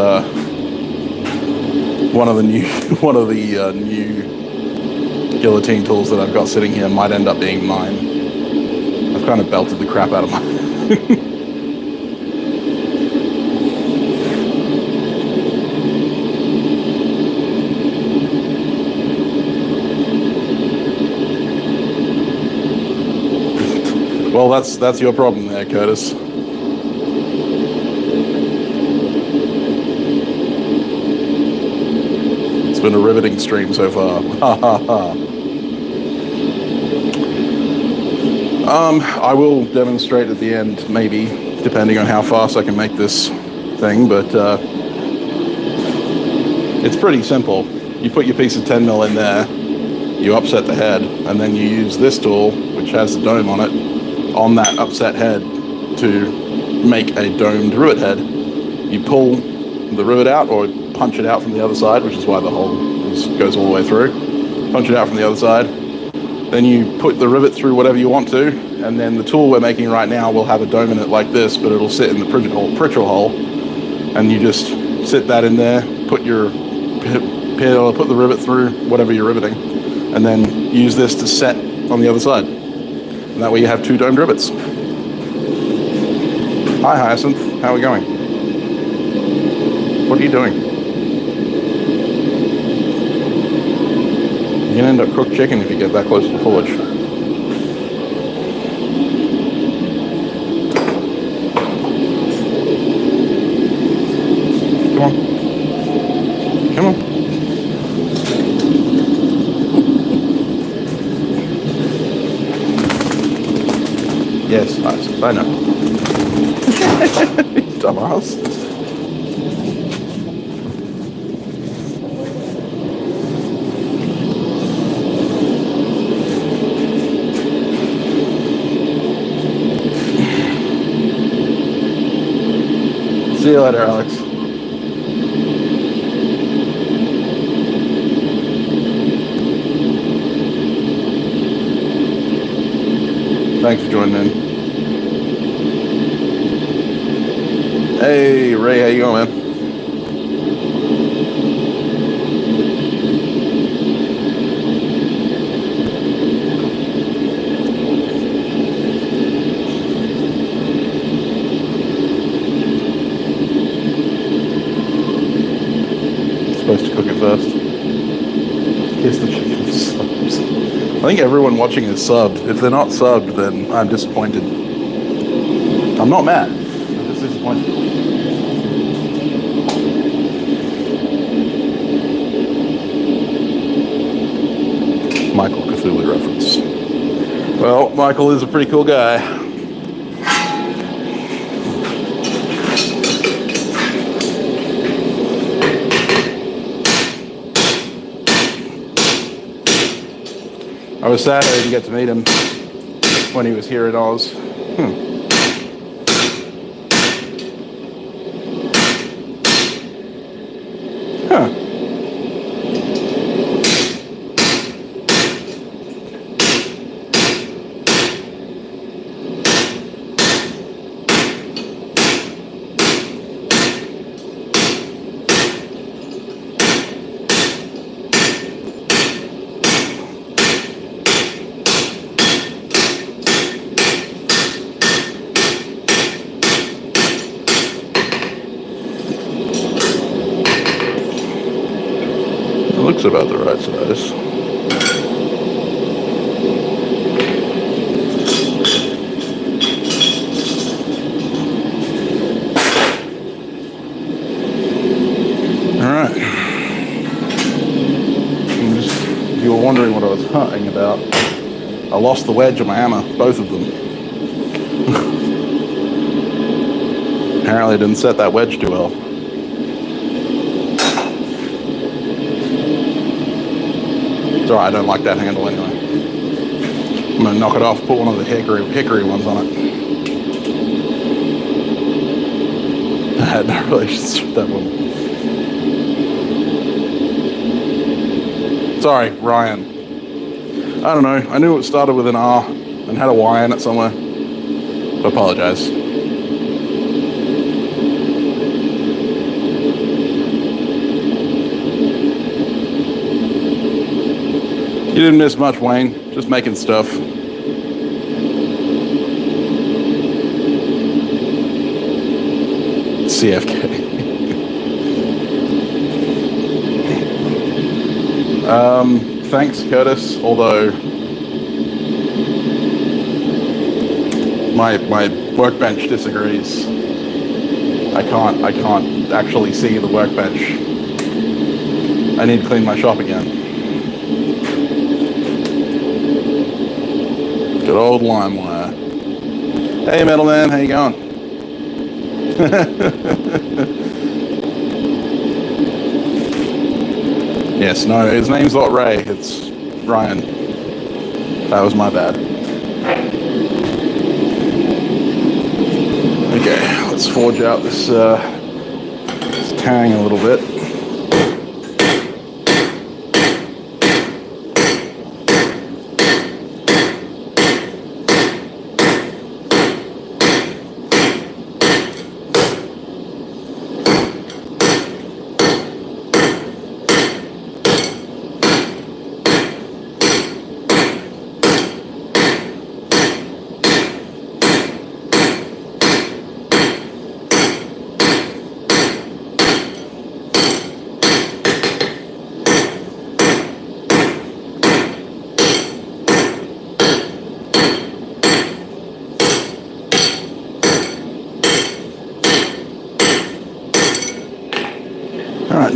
one of the new guillotine tools that I've got sitting here might end up being mine. I've kind of belted the crap out of mine. Well, that's your problem there, Curtis. It's been a riveting stream so far. Ha ha ha. I will demonstrate at the end, maybe, depending on how fast I can make this thing, but it's pretty simple. You put your piece of 10mm in there, you upset the head, and then you use this tool, which has the dome on it, on that upset head to make a domed rivet head. You pull the rivet out, or punch it out from the other side, which is why the hole goes all the way through. Punch it out from the other side, Then you put the rivet through whatever you want to, and then the tool we're making right now will have a dome in it like this, but it'll sit in the Pritchell hole, and you just sit that in there, put the rivet through whatever you're riveting, and then use this to set on the other side. And that way you have 2 domed rivets. Hi Hyacinth, how are we going? What are you doing? You're gonna end up cooked chicken if you get that close to the forge. Come on. Come on. Yes, I know. Dumbass. See you later, Alex. Thanks for joining in. Hey, Ray, how you going, man? Supposed to cook it first. Kiss the chicken subs. I think everyone watching is subbed. If they're not subbed, then I'm disappointed. I'm not mad. I'm just disappointed. Michael Cthulhu reference. Well, Michael is a pretty cool guy. I was sad I didn't get to meet him when he was here in Oz. Huh. Looks about the right size. All right. You were wondering what I was hunting about. I lost the wedge of my hammer, both of them. Apparently I didn't set that wedge too well. It's alright, I don't like that handle anyway. I'm gonna knock it off, put one of the hickory ones on it. I had no relations with that one. Sorry, Ryan. I don't know, I knew it started with an R and had a Y in it somewhere. I apologize. You didn't miss much, Wayne. Just making stuff. CFK. Thanks, Curtis. Although my workbench disagrees. I can't actually see the workbench. I need to clean my shop again. Good old LimeWire. Hey, Metal Man, how you going? Yes, no, his name's not Ray, it's Ryan. That was my bad. Okay, let's forge out this tang a little bit.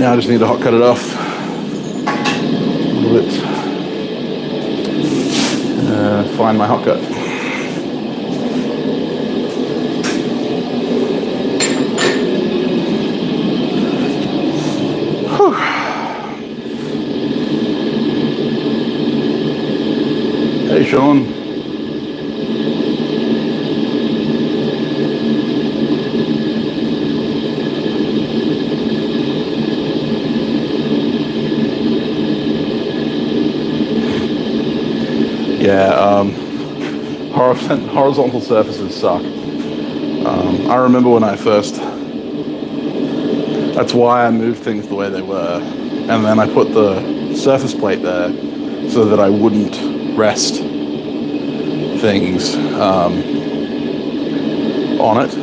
Now I just need to hot cut it off a little bit. Find my hot cut. Whew. Hey, Sean. Yeah, horizontal surfaces suck. I remember when I first, that's why I moved things the way they were. And then I put the surface plate there so that I wouldn't rest things on it.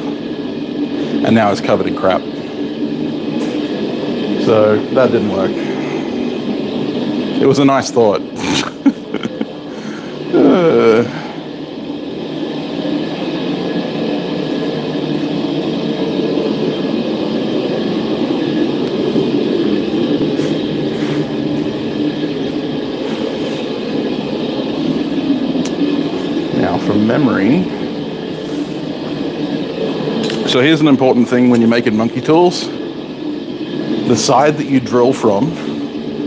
And now it's covered in crap. So that didn't work. It was a nice thought. Now from memory. So here's an important thing when you're making monkey tools. The side that you drill from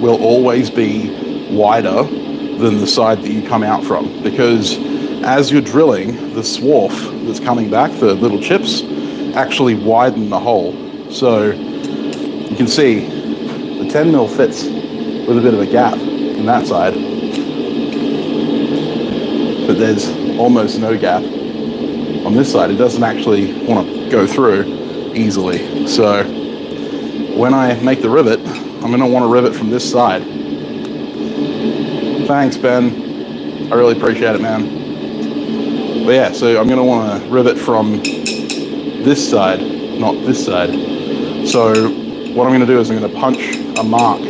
will always be wider than the side that you come out from, because as you're drilling, the swarf that's coming back, the little chips, actually widen the hole. So you can see the 10mm fits with a bit of a gap in that side, but there's almost no gap on this side. It doesn't actually want to go through easily. So when I make the rivet, I'm going to want to rivet from this side. Thanks, Ben. I really appreciate it, man. But yeah, so I'm going to want to rivet from this side, not this side. So what I'm going to do is I'm going to punch a mark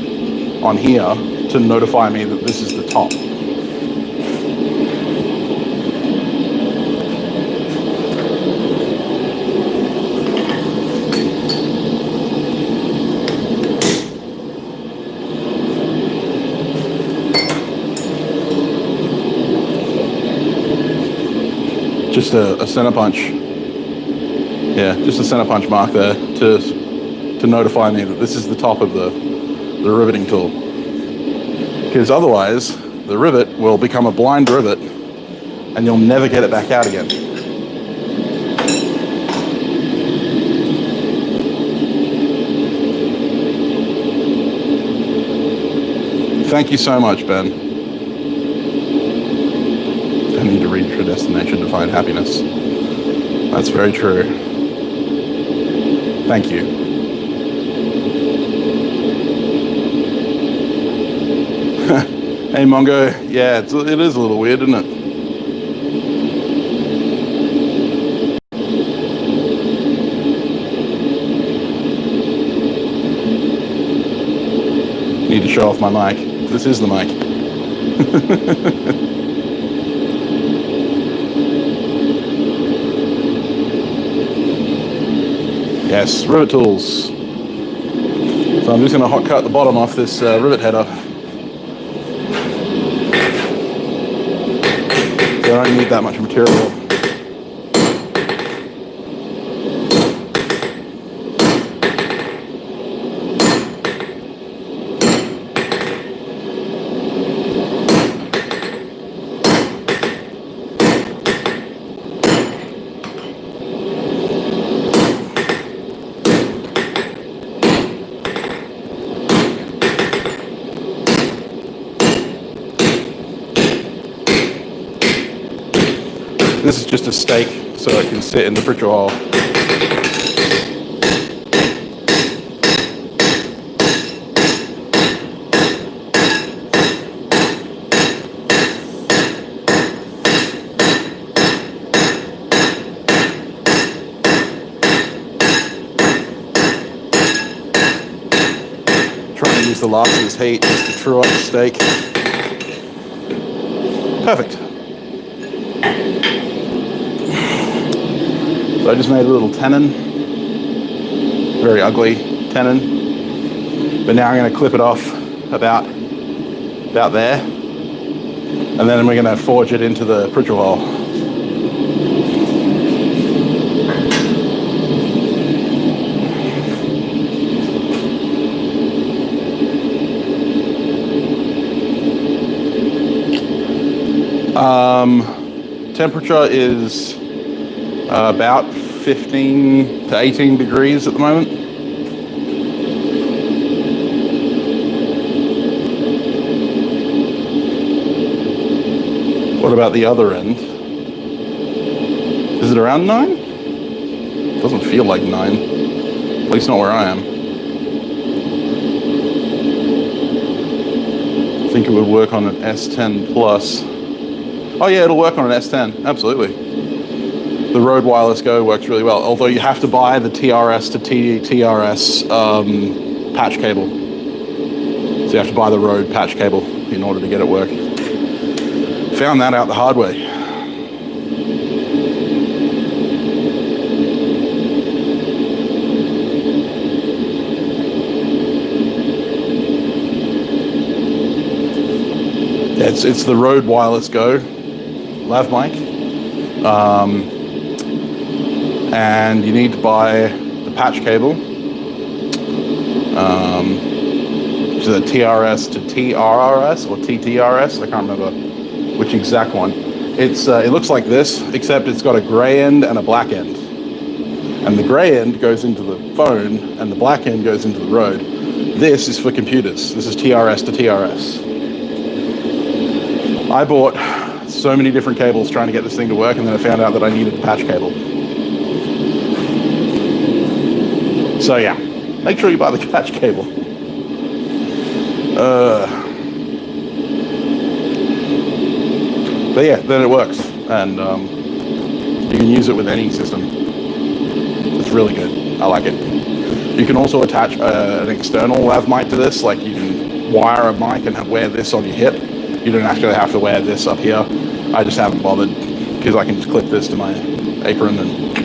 on here to notify me that this is the top. Just a center punch. Yeah, just a center punch mark there to notify me that this is the top of the riveting tool. Because otherwise, the rivet will become a blind rivet and you'll never get it back out again. Thank you so much, Ben. I need to reach your destination to find happiness. That's very true. Thank you. Hey, Mongo. Yeah, it is a little weird, isn't it? Need to show off my mic. This is the mic. Yes, rivet tools. So I'm just going to hot cut the bottom off this rivet header. So I don't need that much material. This is just a stake so it can sit in the bridge hole. Trying to use the last of this heat just to true up the stake. Perfect. So I just made a little tenon, very ugly tenon, But now I'm going to clip it off about there, and then we're going to forge it into the Pritchell hole. Temperature is about 15 to 18 degrees at the moment. What about the other end? Is it around 9? Doesn't feel like 9. At least not where I am. I think it would work on an S10 Plus. Oh yeah, it'll work on an S10, absolutely. The Rode Wireless Go works really well, although you have to buy the TRS to TRS patch cable. So you have to buy the Rode patch cable in order to get it work. Found that out the hard way. It's the Rode Wireless Go lav mic, and you need to buy the patch cable, which is a TRS to TRRS or TTRS. I can't remember which exact one. It looks like this, except it's got a gray end and a black end, and the gray end goes into the phone and the black end goes into the Rode. This is for computers. This is TRS to TRS. I bought so many different cables trying to get this thing to work, and then I found out that I needed the patch cable. So yeah, make sure you buy the patch cable. But yeah, then it works, and you can use it with any system. It's really good. I like it. You can also attach an external lav mic to this, like you can wire a mic and wear this on your hip. You don't actually have to wear this up here. I just haven't bothered because I can just clip this to my apron, and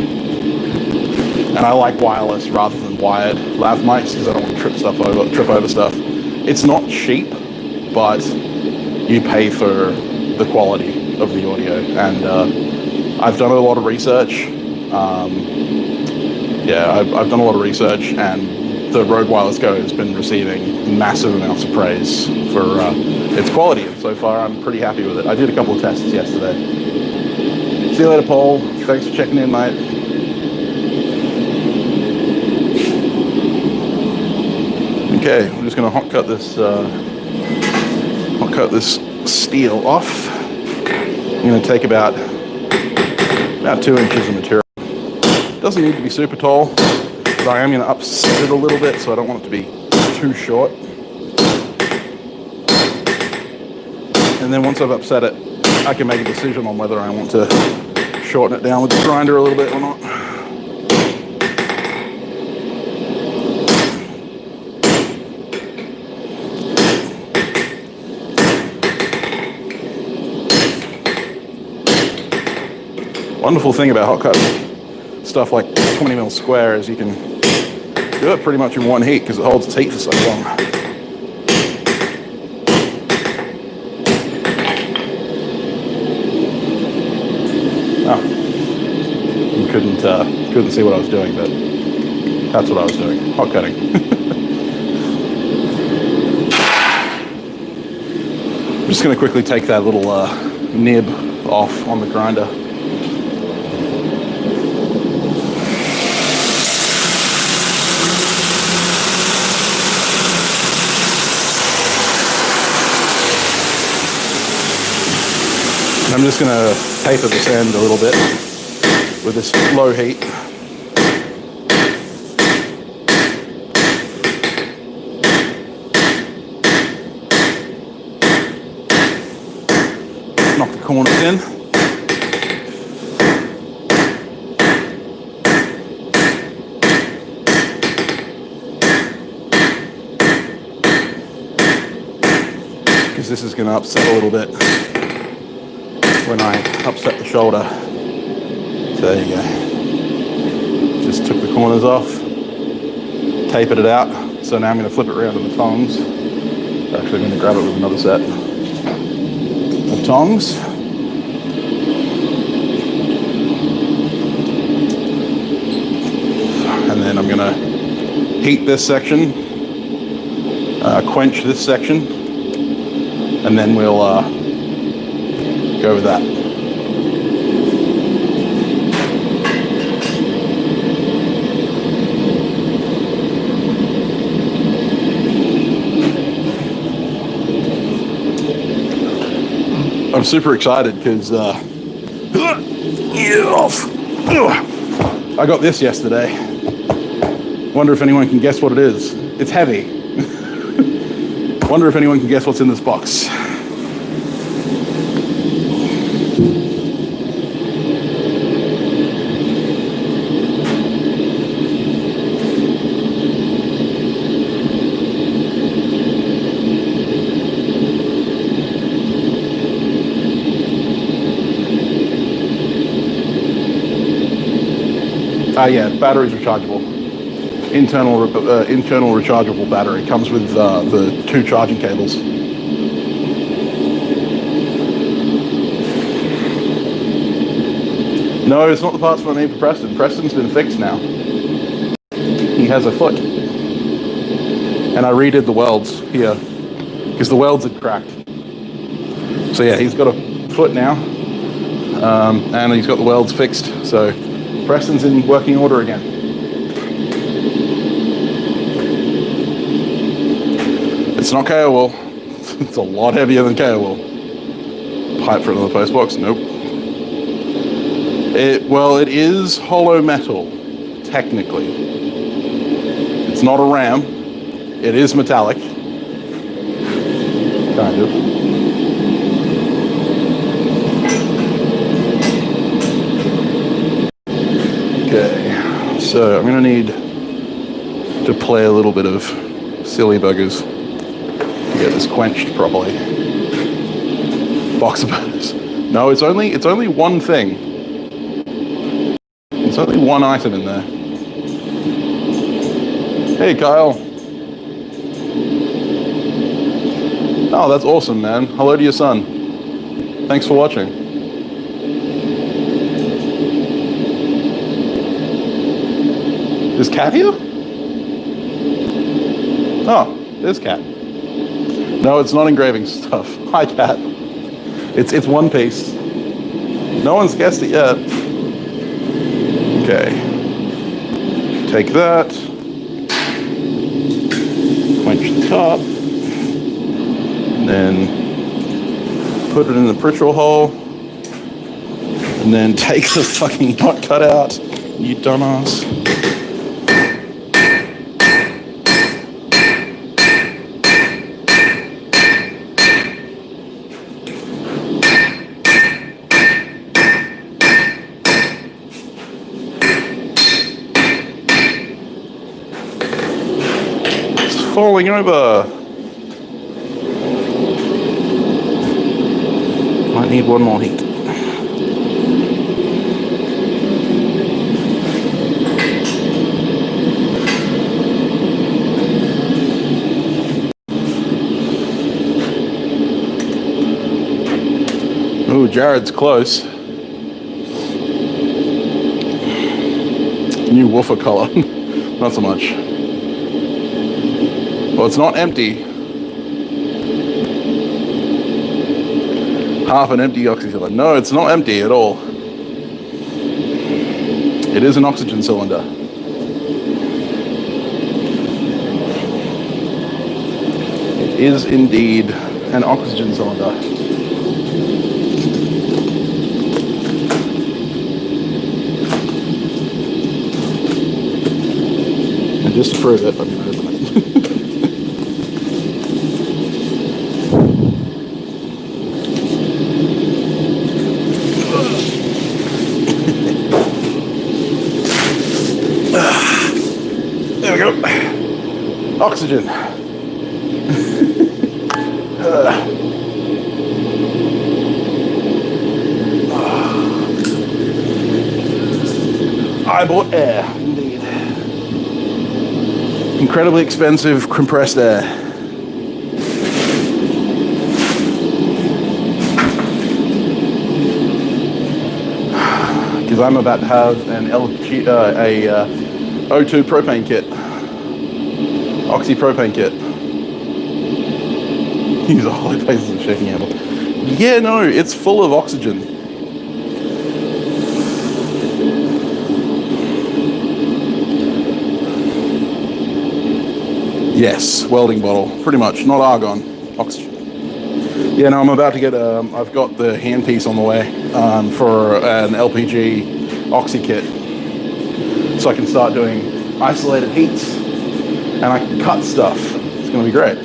I like wireless rather than wired lav mics because I don't want to trip over stuff. It's not cheap, but you pay for the quality of the audio, and I've done a lot of research. I've done a lot of research, and the Rode Wireless Go has been receiving massive amounts of praise for its quality, and so far I'm pretty happy with it. I did a couple of tests yesterday. See you later, Paul. Thanks for checking in, mate. Okay, I'm just going to hot cut this steel off. I'm going to take about 2 inches of material. It doesn't need to be super tall, but I am going to upset it a little bit, so I don't want it to be too short. And then once I've upset it, I can make a decision on whether I want to shorten it down with the grinder a little bit or not. Wonderful thing about hot cutting stuff like 20mm square is you can do it pretty much in one heat because it holds its heat for so long. Oh, you couldn't see what I was doing, but that's what I was doing, hot cutting. I'm just going to quickly take that little nib off on the grinder. I'm just going to taper this end a little bit with this low heat. Knock the corners in. Because this is going to upset a little bit when I upset the shoulder. So there you go. Just took the corners off, tapered it out, So now I'm going to flip it around to the tongs. Actually, I'm going to grab it with another set of tongs. And then I'm going to heat this section, quench this section, and then we'll go with that. I'm super excited because I got this yesterday. Wonder if anyone can guess what it is. It's heavy. Wonder if anyone can guess what's in this box. Yeah, battery's rechargeable. Internal rechargeable battery. Comes with the 2 charging cables. No, it's not the parts for me for Preston. Preston's been fixed now. He has a foot. And I redid the welds here because the welds had cracked. So yeah, he's got a foot now. And he's got the welds fixed. So Preston's in working order again. It's not KO wool. It's a lot heavier than KO wool. Pipe for another post box? Nope. It is hollow metal, technically. It's not a ram. It is metallic. Kind of. Okay, so I'm gonna need to play a little bit of silly buggers to get this quenched properly. Box of butters. No, it's only one thing. It's only one item in there. Hey, Kyle. Oh, that's awesome, man. Hello to your son. Thanks for watching. Is Cat here? Oh, there's Cat. No, it's not engraving stuff. Hi, Cat. It's one piece. No one's guessed it yet. Okay. Take that. Quench the top. And then put it in the Pritchell hole. And then take the fucking nut cut out. You dumbass. Falling over. Might need one more heat. Ooh, Jared's close. New woofer color. Not so much. Well, it's not empty. Half an empty oxy cylinder. No, it's not empty at all. It is an oxygen cylinder. It is indeed an oxygen cylinder. And just to prove it, I'm going to open it. There we go. Oxygen. I bought air, indeed. Incredibly expensive compressed air. Because I'm about to have an O2 propane kit. Oxy propane kit. Use a hollow basis of shaking handle. Yeah, no, it's full of oxygen. Yes, welding bottle, pretty much. Not argon, oxygen. Yeah, no, I'm about to get, I've got the handpiece on the way for an LPG oxy kit. So I can start doing isolated heats and I can cut stuff. It's gonna be great.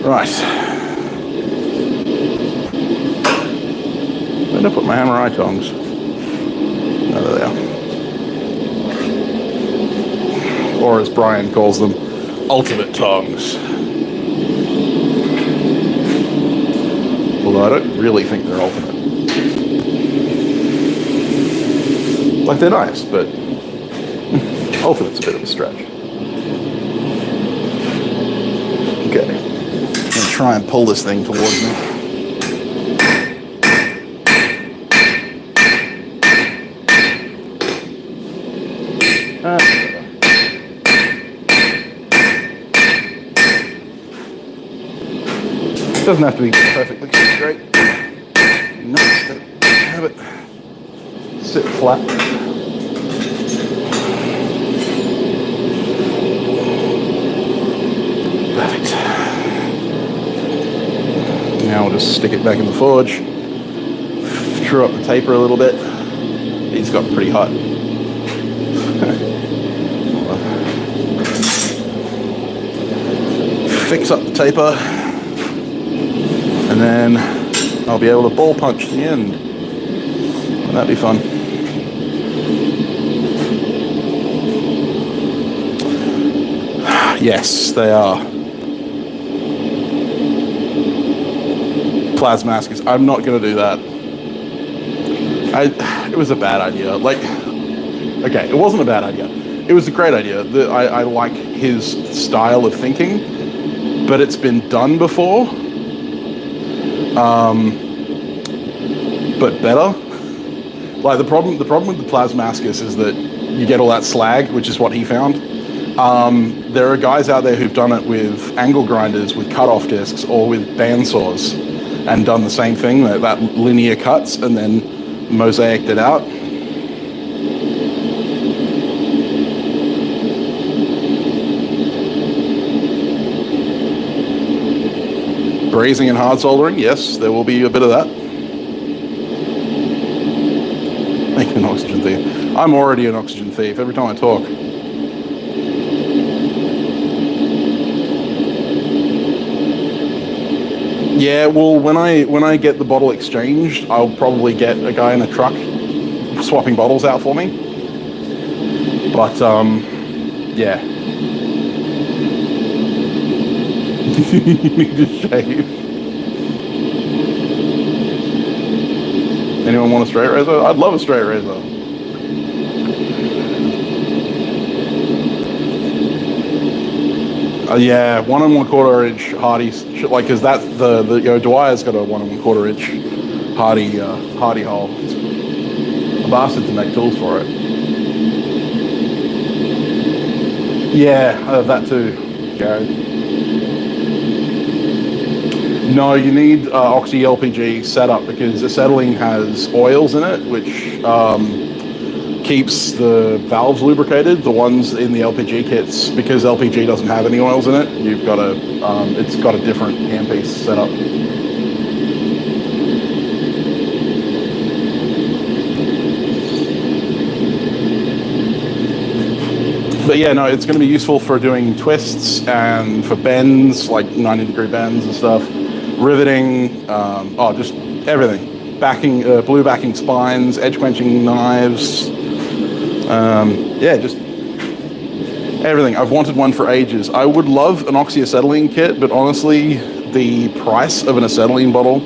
Right. Where did I put my hammer eye tongs? Oh, there they are. Or as Brian calls them, ultimate tongs. Although I don't really think they're ultimate. Like, they're nice, but ultimate's a bit of a stretch. Okay. I'm gonna try and pull this thing towards me. Doesn't have to be perfectly straight. Nice to have it sit flat. Perfect. Now we'll just stick it back in the forge. Screw up the taper a little bit. He's got pretty hot. Fix up the taper. And then I'll be able to ball punch the end. Wouldn't that be fun? Yes, they are. Plasmascus. I'm not going to do that. It was a bad idea. Like, okay, it wasn't a bad idea. It was a great idea. I like his style of thinking, but it's been done before. But better. Like the problem with the Plasmascus is that you get all that slag, which is what he found. There are guys out there who've done it with angle grinders, with cut-off discs, or with bandsaws, and done the same thing, that linear cuts, and then mosaicked it out. Brazing and hard soldering, yes, there will be a bit of that. Make an oxygen thief. I'm already an oxygen thief every time I talk. Yeah, well, when I get the bottle exchanged, I'll probably get a guy in a truck swapping bottles out for me. But yeah. You need to shave. Anyone want a straight razor? I'd love a straight razor. Yeah, 1 1/4 inch Hardy, like, cause that the Dwyer's got a 1 1/4 inch Hardy hole. It's a bastard to make tools for it. Yeah, I have that too, Jared. No, you need Oxy LPG setup because acetylene has oils in it, which keeps the valves lubricated. The ones in the LPG kits, because LPG doesn't have any oils in it, you've got a it's got a different handpiece setup. But yeah, no, it's going to be useful for doing twists and for bends, like 90-degree bends and stuff. Riveting, just everything. Backing, blue backing spines, edge quenching knives. Yeah, just everything. I've wanted one for ages. I would love an oxyacetylene kit, but honestly, the price of an acetylene bottle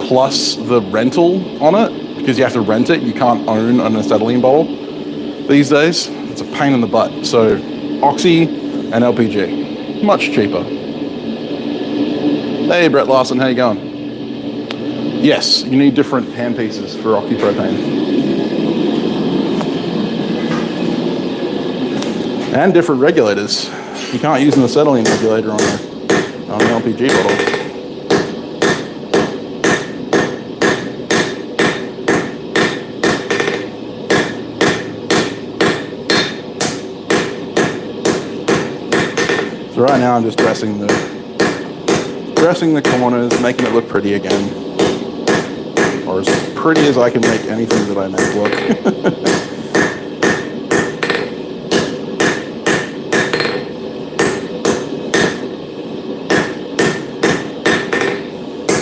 plus the rental on it because you have to rent it. You can't own an acetylene bottle these days. It's a pain in the butt. So Oxy and LPG, much cheaper. Hey, Brett Larson, how you going? Yes, you need different handpieces for oxypropane. And different regulators. You can't use an acetylene regulator on an LPG bottle. So right now I'm just dressing the corners, making it look pretty again. Or as pretty as I can make anything that I make look.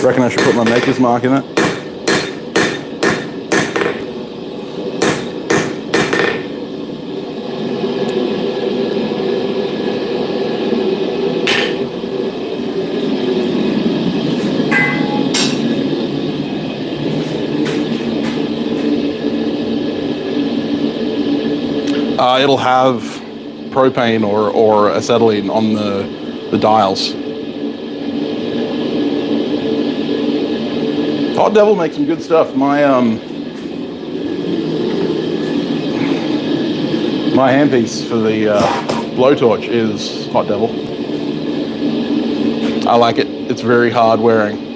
Reckon I should put my maker's mark in it. It'll have propane or acetylene on the dials. Hot Devil makes some good stuff. My handpiece for the blowtorch is Hot Devil. I like it. It's very hard wearing.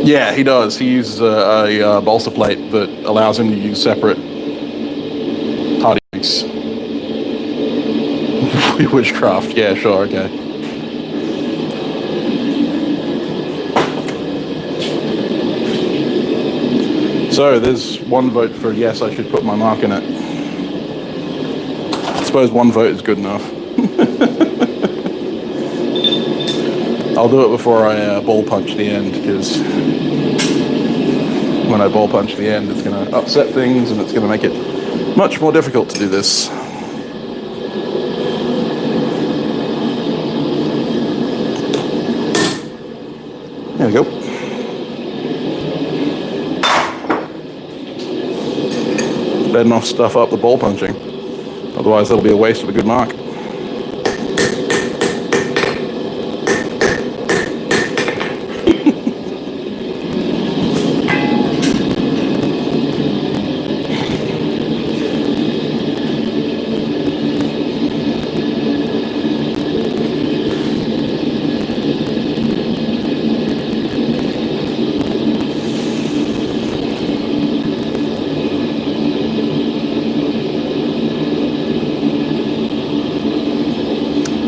Yeah, he does. He uses a balsa plate that allows him to use separate hardy tanks. Witchcraft, yeah, sure, okay. So there's one vote for yes, I should put my mark in it. I suppose one vote is good enough. I'll do it before I ball punch the end, because when I ball punch the end, it's going to upset things and it's going to make it much more difficult to do this. There we go. Better not stuff up the ball punching, otherwise that'll be a waste of a good mark.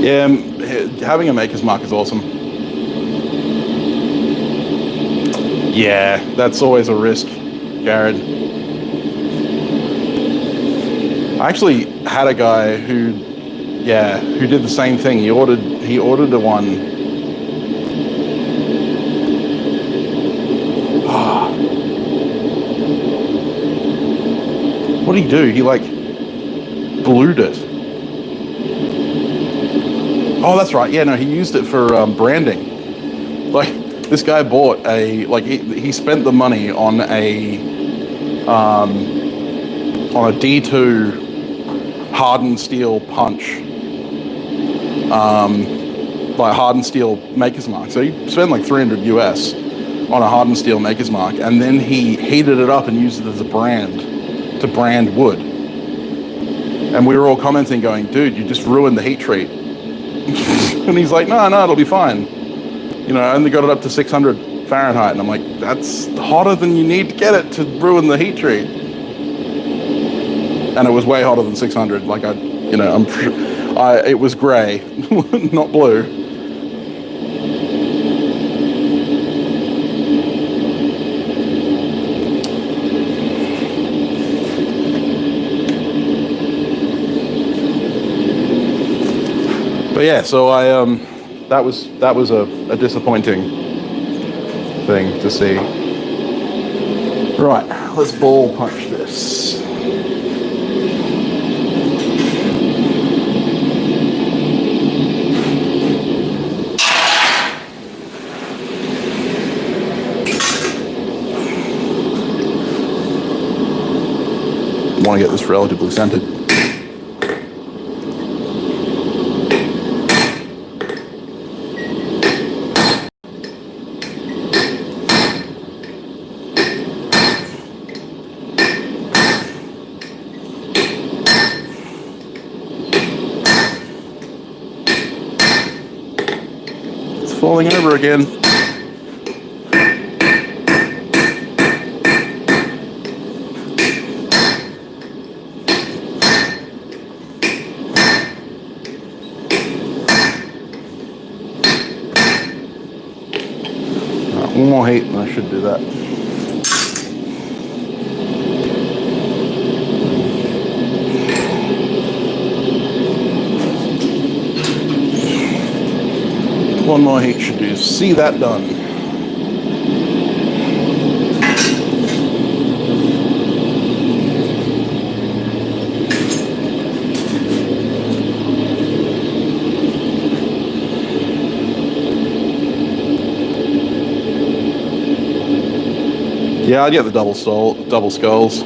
Yeah, having a maker's mark is awesome. Yeah, that's always a risk, Jared. I actually had a guy who did the same thing. He ordered a one. What did he do? He like glued it. Oh, that's right. Yeah, no, he used it for branding. Like, this guy bought he spent the money on a D2 hardened steel punch, by hardened steel maker's mark. So he spent like 300 US on a hardened steel maker's mark, and then he heated it up and used it as a brand to brand wood. And we were all commenting, going, "Dude, you just ruined the heat treat." And he's like, no, it'll be fine. You know, I only got it up to 600 Fahrenheit. And I'm like, that's hotter than you need to get it to ruin the heat treat. And it was way hotter than 600. Like, it was gray, not blue. But yeah, so that was a disappointing thing to see. Right, let's ball punch this. want to get this relatively centered. It's falling over again. One more heat and I should do that. One more heat should do. See that done. Yeah, I'd get the double skulls.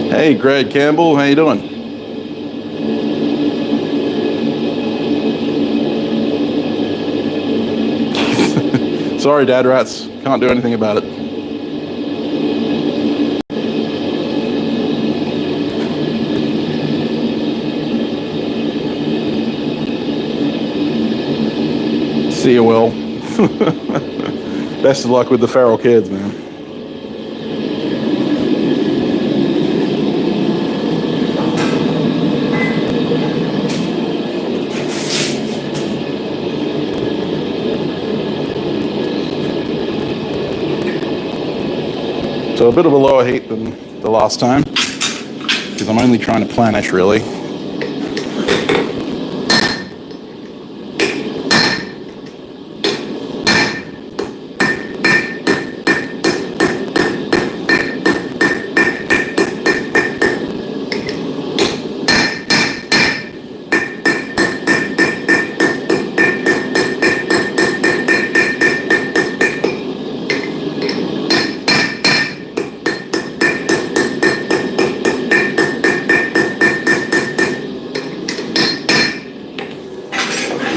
Hey, Greg Campbell, how you doing? Sorry, Dad Rats, can't do anything about it. See you, Will. Best of luck with the feral kids, man. So a bit of a lower heat than the last time, because I'm only trying to planish, really.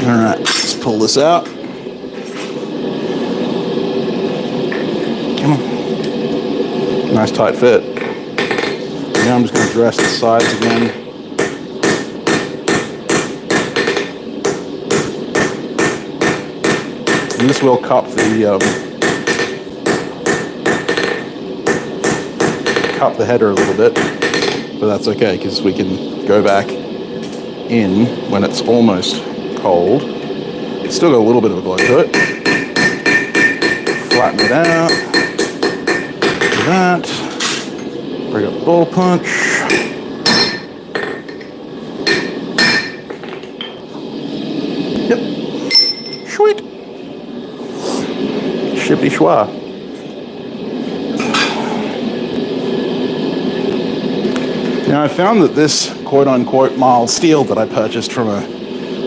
Alright, let's pull this out. Come on. Nice tight fit. Now I'm just going to dress the sides again. And this will cup the header a little bit, but that's okay because we can go back in when it's almost cold. It's still got a little bit of a glow to it. Flatten it out. Do that. Bring up the ball punch. Yep. Sweet. Shippy schwa. Now I found that this quote-unquote mild steel that I purchased from a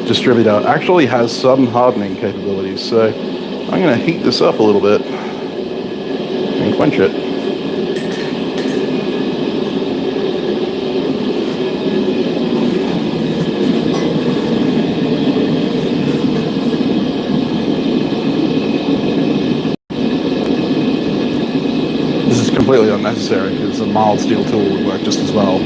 distributor actually has some hardening capabilities, so I'm going to heat this up a little bit and quench it. This is completely unnecessary because a mild steel tool would work just as well.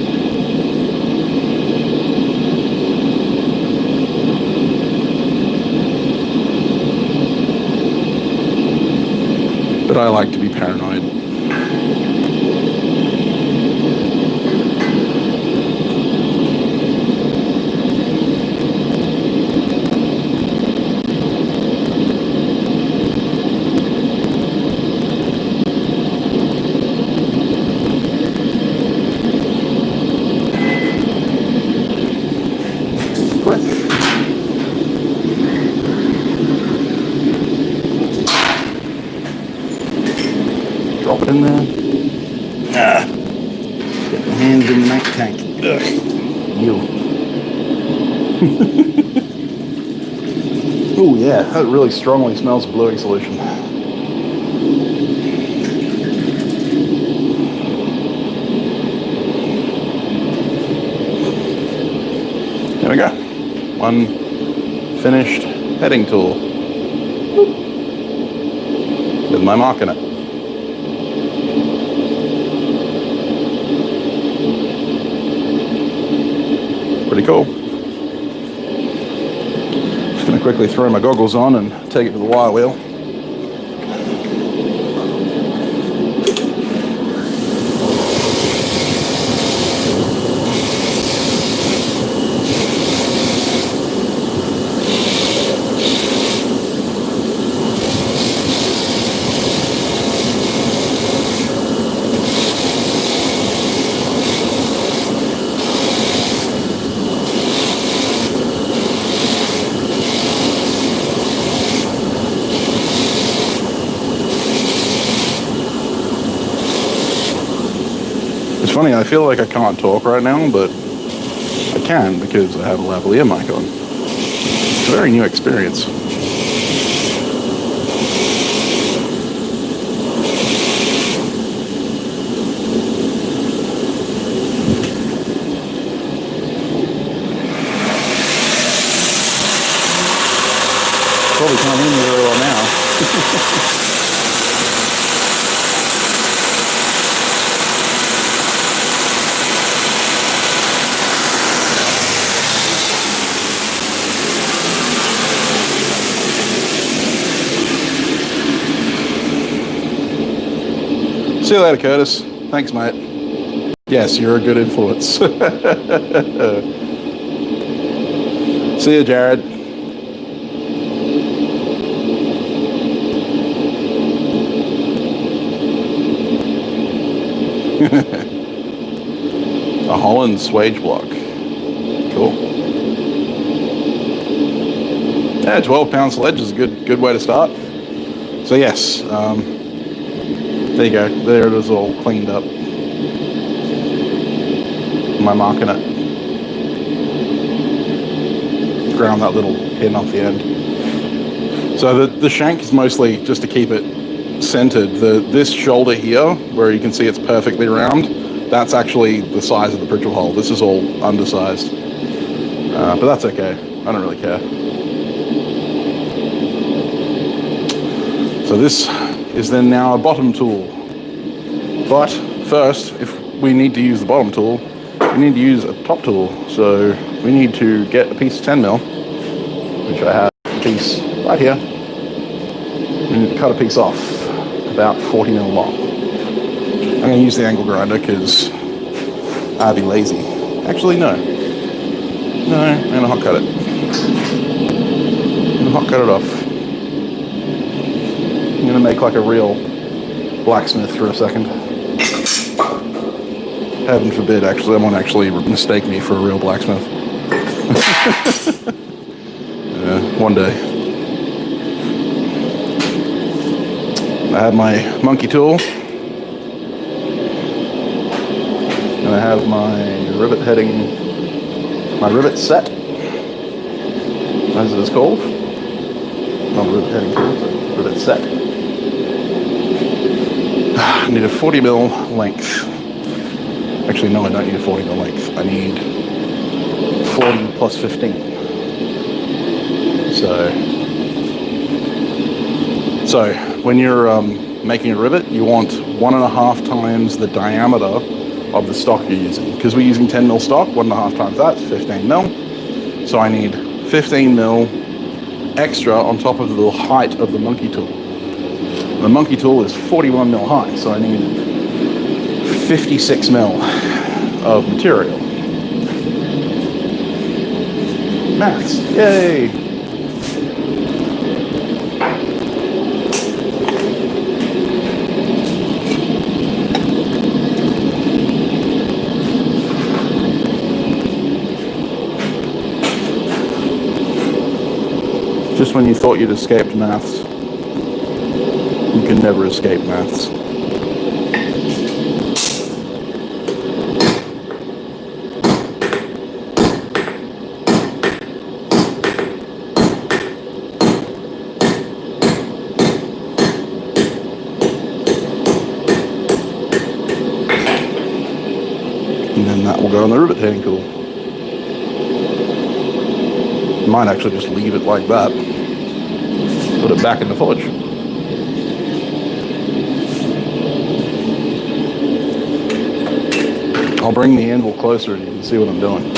But I like to be paranoid. Drop it in there. Get my hands in the night tank. Ugh. You. Oh yeah, that really strongly smells of bluing solution. There we go. One finished heading tool with my mark in it. Pretty cool. Just going to quickly throw my goggles on and take it to the wire wheel. It's funny, I feel like I can't talk right now, but I can because I have a lavalier mic on. It's a very new experience. Probably can't hear me very well now. See you later, Curtis. Thanks, mate. Yes, you're a good influence. See you, Jared. A Holland swage block. Cool. Yeah, 12-pound sledge is a good way to start. So yes, there you go. There it is, all cleaned up. My mark in it. Ground that little pin off the end. So the shank is mostly just to keep it centered. This shoulder here, where you can see it's perfectly round, that's actually the size of the bridle hole. This is all undersized. But that's okay. I don't really care. So this is then now a bottom tool. But first, if we need to use the bottom tool, we need to use a top tool. So we need to get a piece of 10mm, which I have a piece right here, and cut a piece off, about 40mm long. I'm going to use the angle grinder because I'll be lazy. actually no. No, I'm going to hot cut it. I'm going to hot cut it off. I'm going to make like a real blacksmith for a second. Heaven forbid, actually, someone actually mistake me for a real blacksmith. One day. I have my monkey tool. And I have my rivet heading, my rivet set, as it is called. Not a rivet heading tool, but rivet set. I need a 40mm length. Actually, no, I don't need a 40mm length. I need 40 plus 15. So when you're making a rivet, you want 1.5 times the diameter of the stock you're using. Because we're using 10mm stock, 1.5 times that's 15mm. So I need 15mm extra on top of the height of the monkey tool. The monkey tool is 41mm high, so I need 56mm of material. Maths, yay! Just when you thought you'd escaped maths, you can never escape maths. And then that will go on the rivet heading tool. Might actually just leave it like that. Put it back in the forge. I'll bring the anvil closer and you can see what I'm doing.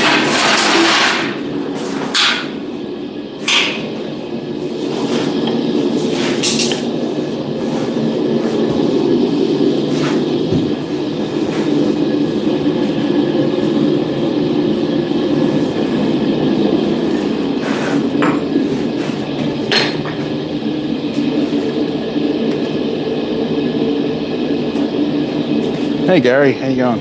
Hey Gary, how you going?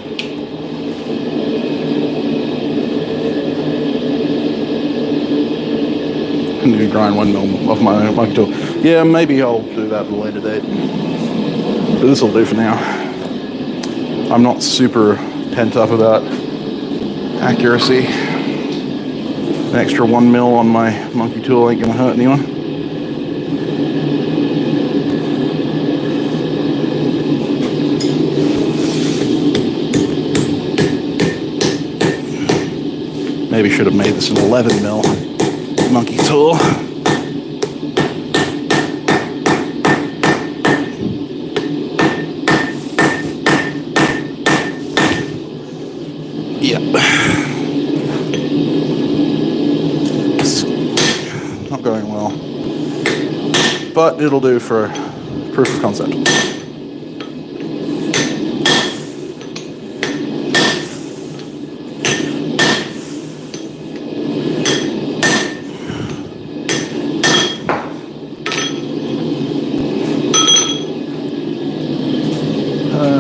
I need to grind 1 mil off my monkey tool. Yeah, maybe I'll do that at a later date. But this will do for now. I'm not super pent up about accuracy. An extra 1 mil on my monkey tool ain't gonna hurt anyone. Maybe should have made this an 11 mil monkey tool. Yep. It's not going well, but it'll do for proof of concept.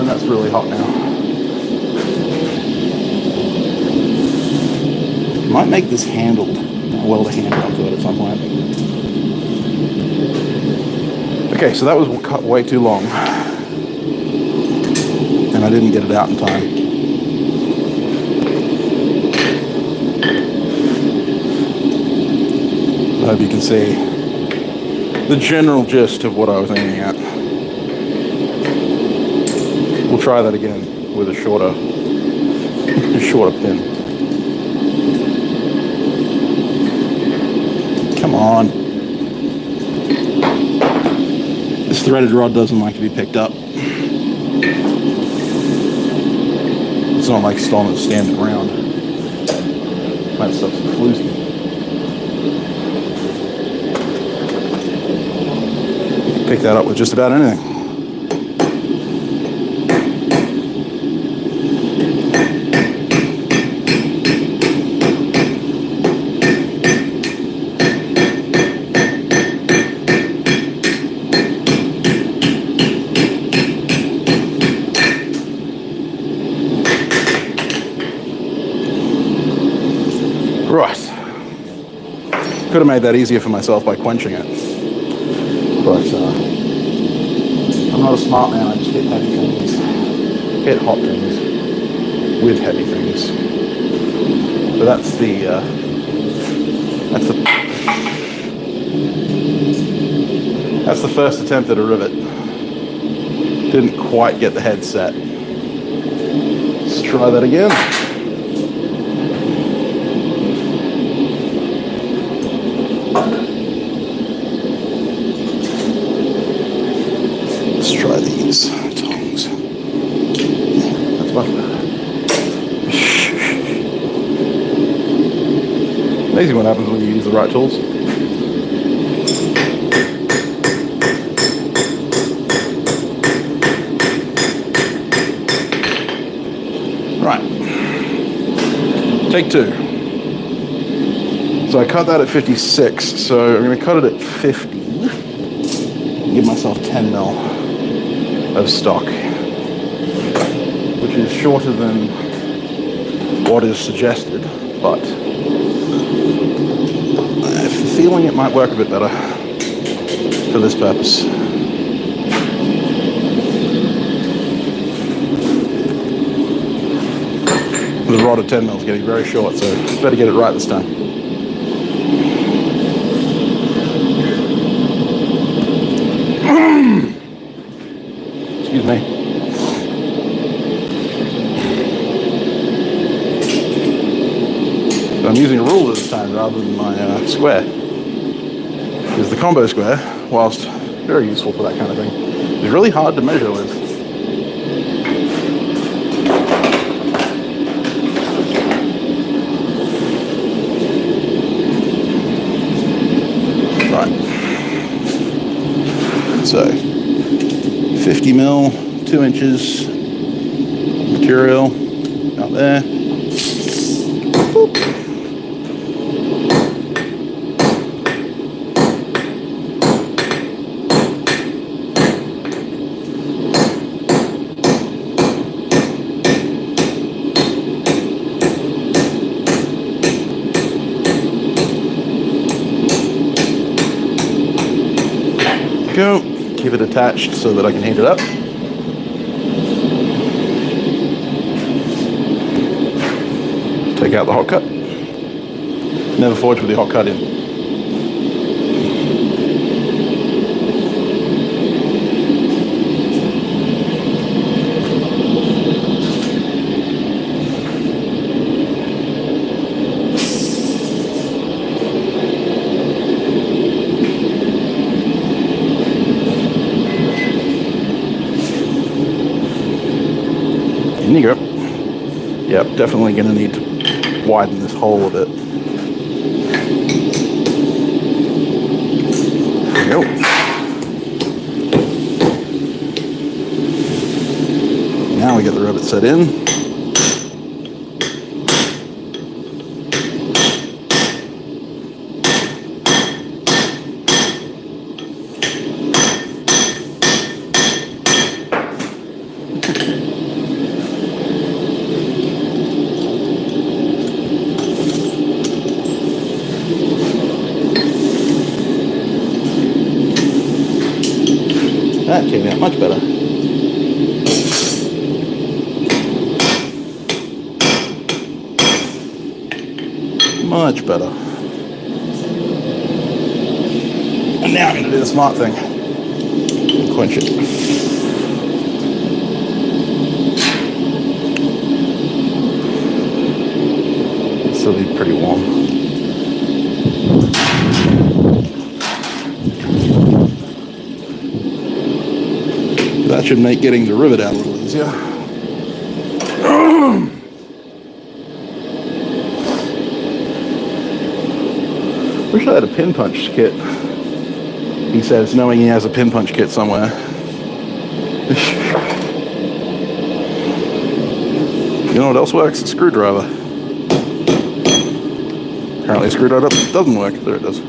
That's really hot now. Might make this handled. I'll weld a handle onto it at some point. Okay, so that was cut way too long. And I didn't get it out in time. I hope you can see the general gist of what I was aiming at. We'll try that again with a shorter pin. Come on. This threaded rod doesn't like to be picked up. It's not like standing around. That stuff's a floozy. Pick that up with just about anything. Right. Could have made that easier for myself by quenching it. But I'm not a smart man, I just hit heavy things. Hit hot things with heavy things. But that's the first attempt at a rivet. Didn't quite get the head set. Let's try that again. Try these tongs. That's much better. Amazing what happens when you use the right tools. Right. Take two. So I cut that at 56, so I'm going to cut it at 50. Give myself 10 mil. Of stock, which is shorter than what is suggested, but I have a feeling it might work a bit better for this purpose. The rod at 10 mil is getting very short, so better get it right this time. Excuse me. But I'm using a ruler this time rather than my square. Because the combo square, whilst very useful for that kind of thing, is really hard to measure with. Right. So, 50 mil, 2 inches material out there. Boop. Go. Keep it attached so that I can heat it up. Take out the hot cut. Never forge with the hot cut in. In you go. Yep, definitely going to need to widen this hole a bit. There we go. Now we get the rivet set in. That came out much better. Much better. And now I'm going to do the smart thing. Quench it. It'll still be pretty warm. That should make getting the rivet out a little easier. Wish I had a pin punch kit. He says, knowing he has a pin punch kit somewhere. You know what else works? A screwdriver. Apparently a screwdriver doesn't work. There it does.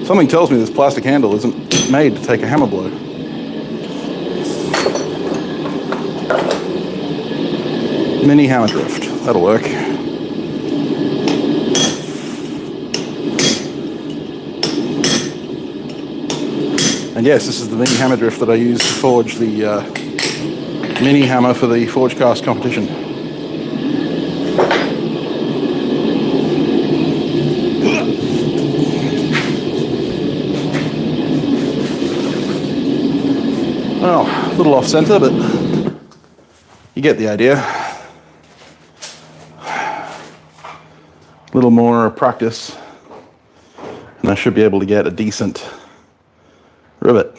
Something tells me this plastic handle isn't made to take a hammer blow. Mini hammer drift. That'll work. And yes, this is the mini hammer drift that I used to forge the mini hammer for the Forge Cast competition. Well, a little off center, but you get the idea. A little more practice, and I should be able to get a decent rivet.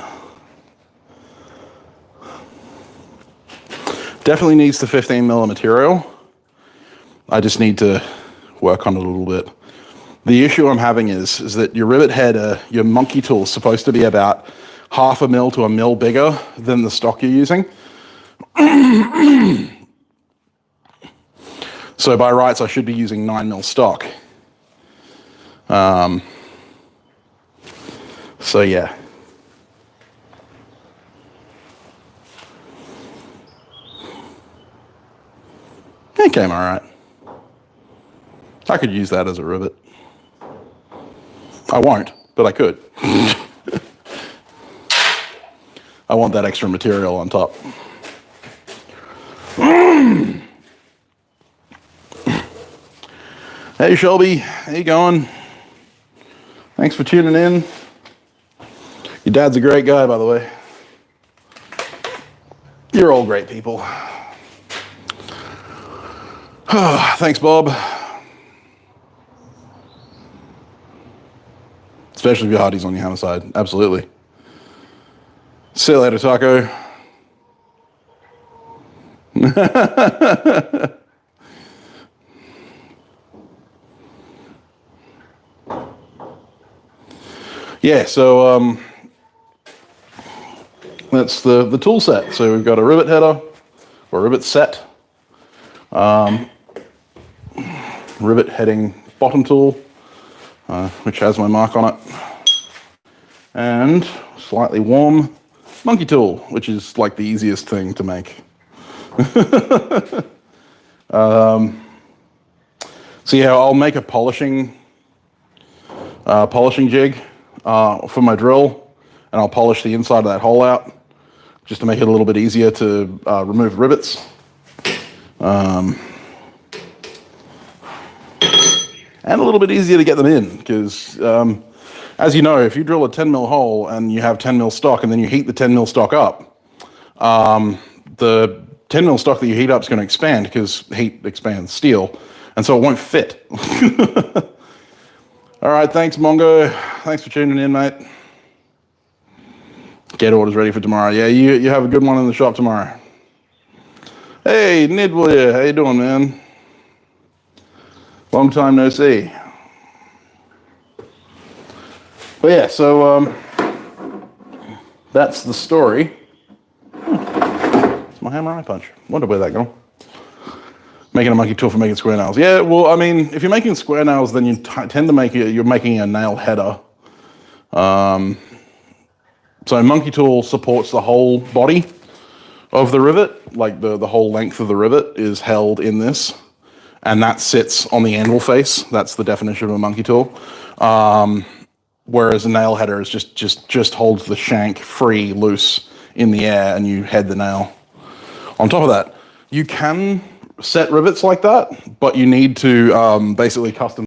Definitely needs the 15mm material. I just need to work on it a little bit. The issue I'm having is that your rivet head, your monkey tool is supposed to be about 0.5 mil to 1 mil bigger than the stock you're using. So by rights, I should be using 9mm stock. So yeah. It came all right. I could use that as a rivet. I won't, but I could. I want that extra material on top. Hey Shelby, how you going? Thanks for tuning in. Your dad's a great guy, by the way. You're all great people. Thanks, Bob. Especially if your Hardy's on your hammer side. Absolutely. See you later, Taco. Yeah, so that's the tool set. So we've got a rivet header, or rivet set, rivet heading bottom tool, which has my mark on it, and slightly warm monkey tool, which is like the easiest thing to make. So yeah, I'll make a polishing jig for my drill, and I'll polish the inside of that hole out just to make it a little bit easier to remove rivets. And a little bit easier to get them in, because as you know, if you drill a 10 mil hole and you have 10 mil stock and then you heat the 10 mil stock up, the 10 mil stock that you heat up is going to expand because heat expands steel, and so it won't fit. All right, thanks, Mongo. Thanks for tuning in, mate. Get orders ready for tomorrow. Yeah, you have a good one in the shop tomorrow. Hey, Nidwell, how you doing, man? Long time no see. But yeah, so that's the story. It's my hammer eye punch. Wonder where that go. Making a monkey tool for making square nails. Yeah, well, I mean, if you're making square nails, then you tend to make it, you're making a nail header. So monkey tool supports the whole body of the rivet, like the whole length of the rivet is held in this, and that sits on the anvil face. That's the definition of a monkey tool. Whereas a nail header is just holds the shank free, loose in the air, and you head the nail. On top of that, you can set rivets like that, but you need to basically custom.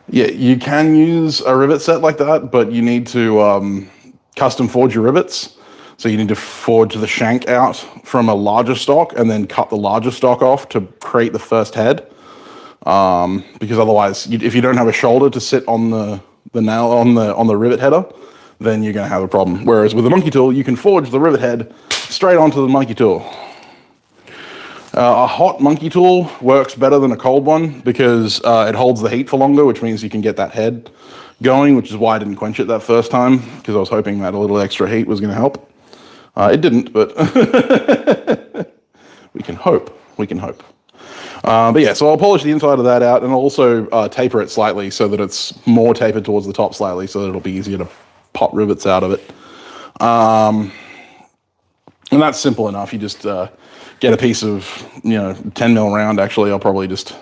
Yeah, you can use a rivet set like that, but you need to custom forge your rivets. So you need to forge the shank out from a larger stock and then cut the larger stock off to create the first head. Because otherwise, if you don't have a shoulder to sit on the nail on the rivet header, then you're going to have a problem. Whereas with a monkey tool, you can forge the rivet head straight onto the monkey tool. A hot monkey tool works better than a cold one because it holds the heat for longer, which means you can get that head going, which is why I didn't quench it that first time, because I was hoping that a little extra heat was going to help. It didn't, but we can hope. We can hope. But yeah, so I'll polish the inside of that out, and I'll also taper it slightly so that it's more tapered towards the top slightly, so that it'll be easier to pop rivets out of it. And that's simple enough. You just get a piece of, 10 mil round. Actually, I'll probably just,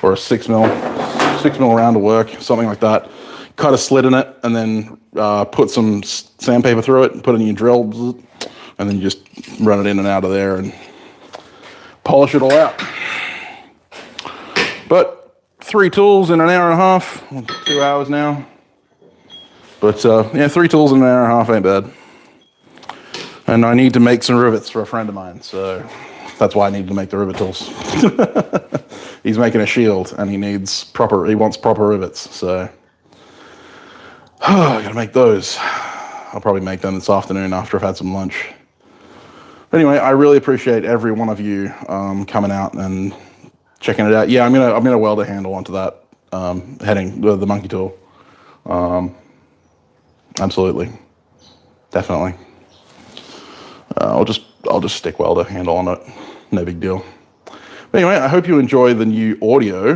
or a 6 mil round to work, something like that. Cut a slit in it, and then put some sandpaper through it, and put it in your drill, and then you just run it in and out of there and polish it all out. But 3 tools in an hour and a half, 2 hours now. But yeah, 3 tools in an hour and a half ain't bad. And I need to make some rivets for a friend of mine, so that's why I need to make the rivet tools. He's making a shield, and he wants proper rivets, so I gotta make those. I'll probably make them this afternoon after I've had some lunch. Anyway, I really appreciate every one of you coming out and checking it out. Yeah, I'm gonna weld a handle onto that heading, the monkey tool. Absolutely, definitely. I'll just stick weld a handle on it. No big deal. But anyway, I hope you enjoy the new audio.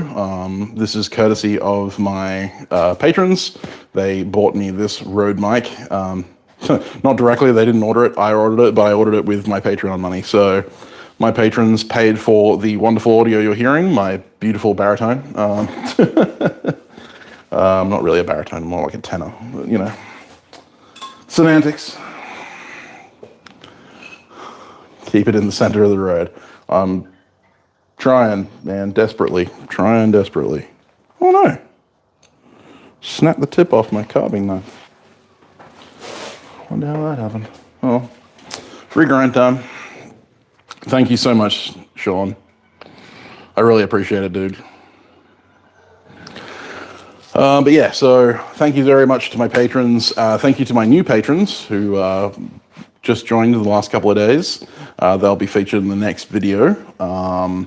This is courtesy of my patrons. They bought me this Rode mic. Not directly, they didn't order it. I ordered it, but I ordered it with my Patreon money. So my patrons paid for the wonderful audio you're hearing, my beautiful baritone. Not really a baritone, more like a tenor, but, semantics. Keep it in the center of the road. I'm trying, man, desperately. Oh no. Snap the tip off my carving knife. Wonder how that happened. Oh, regrind time. Thank you so much, Sean. I really appreciate it, dude. But yeah, so thank you very much to my patrons. Thank you to my new patrons who just joined in the last couple of days. They'll be featured in the next video. But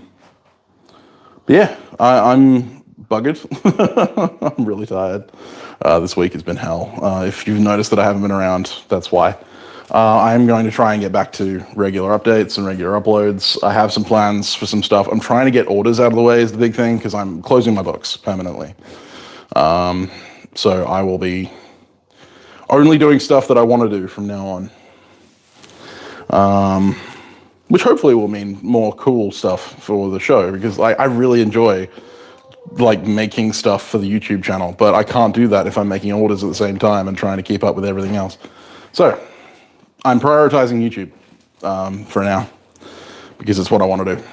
yeah, I'm buggered. I'm really tired. This week has been hell. If you've noticed that I haven't been around, that's why. I'm going to try and get back to regular updates and regular uploads. I have some plans for some stuff. I'm trying to get orders out of the way is the big thing because I'm closing my books permanently. So I will be only doing stuff that I want to do from now on. Which hopefully will mean more cool stuff for the show because I really enjoy like making stuff for the YouTube channel, but I can't do that if I'm making orders at the same time and trying to keep up with everything else. So I'm prioritizing YouTube for now because it's what I want to do.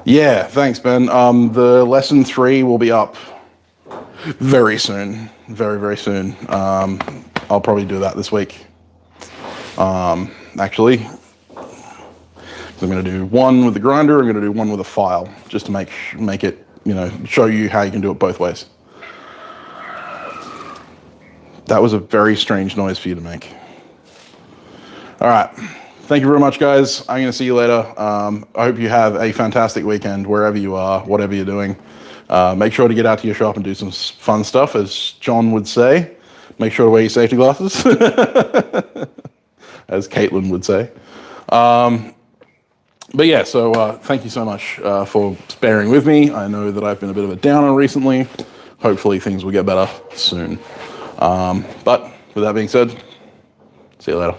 Yeah, thanks, Ben. The lesson 3 will be up very soon, very soon. I'll probably do that this week. Actually, I'm going to do one with the grinder. I'm going to do one with a file, just to make it, show you how you can do it both ways. That was a very strange noise for you to make. All right. Thank you very much, guys. I'm going to see you later. I hope you have a fantastic weekend wherever you are, whatever you're doing. Make sure to get out to your shop and do some fun stuff, as John would say. Make sure to wear your safety glasses, as Caitlin would say. But yeah, so thank you so much for bearing with me. I know that I've been a bit of a downer recently. Hopefully things will get better soon. But with that being said, see you later.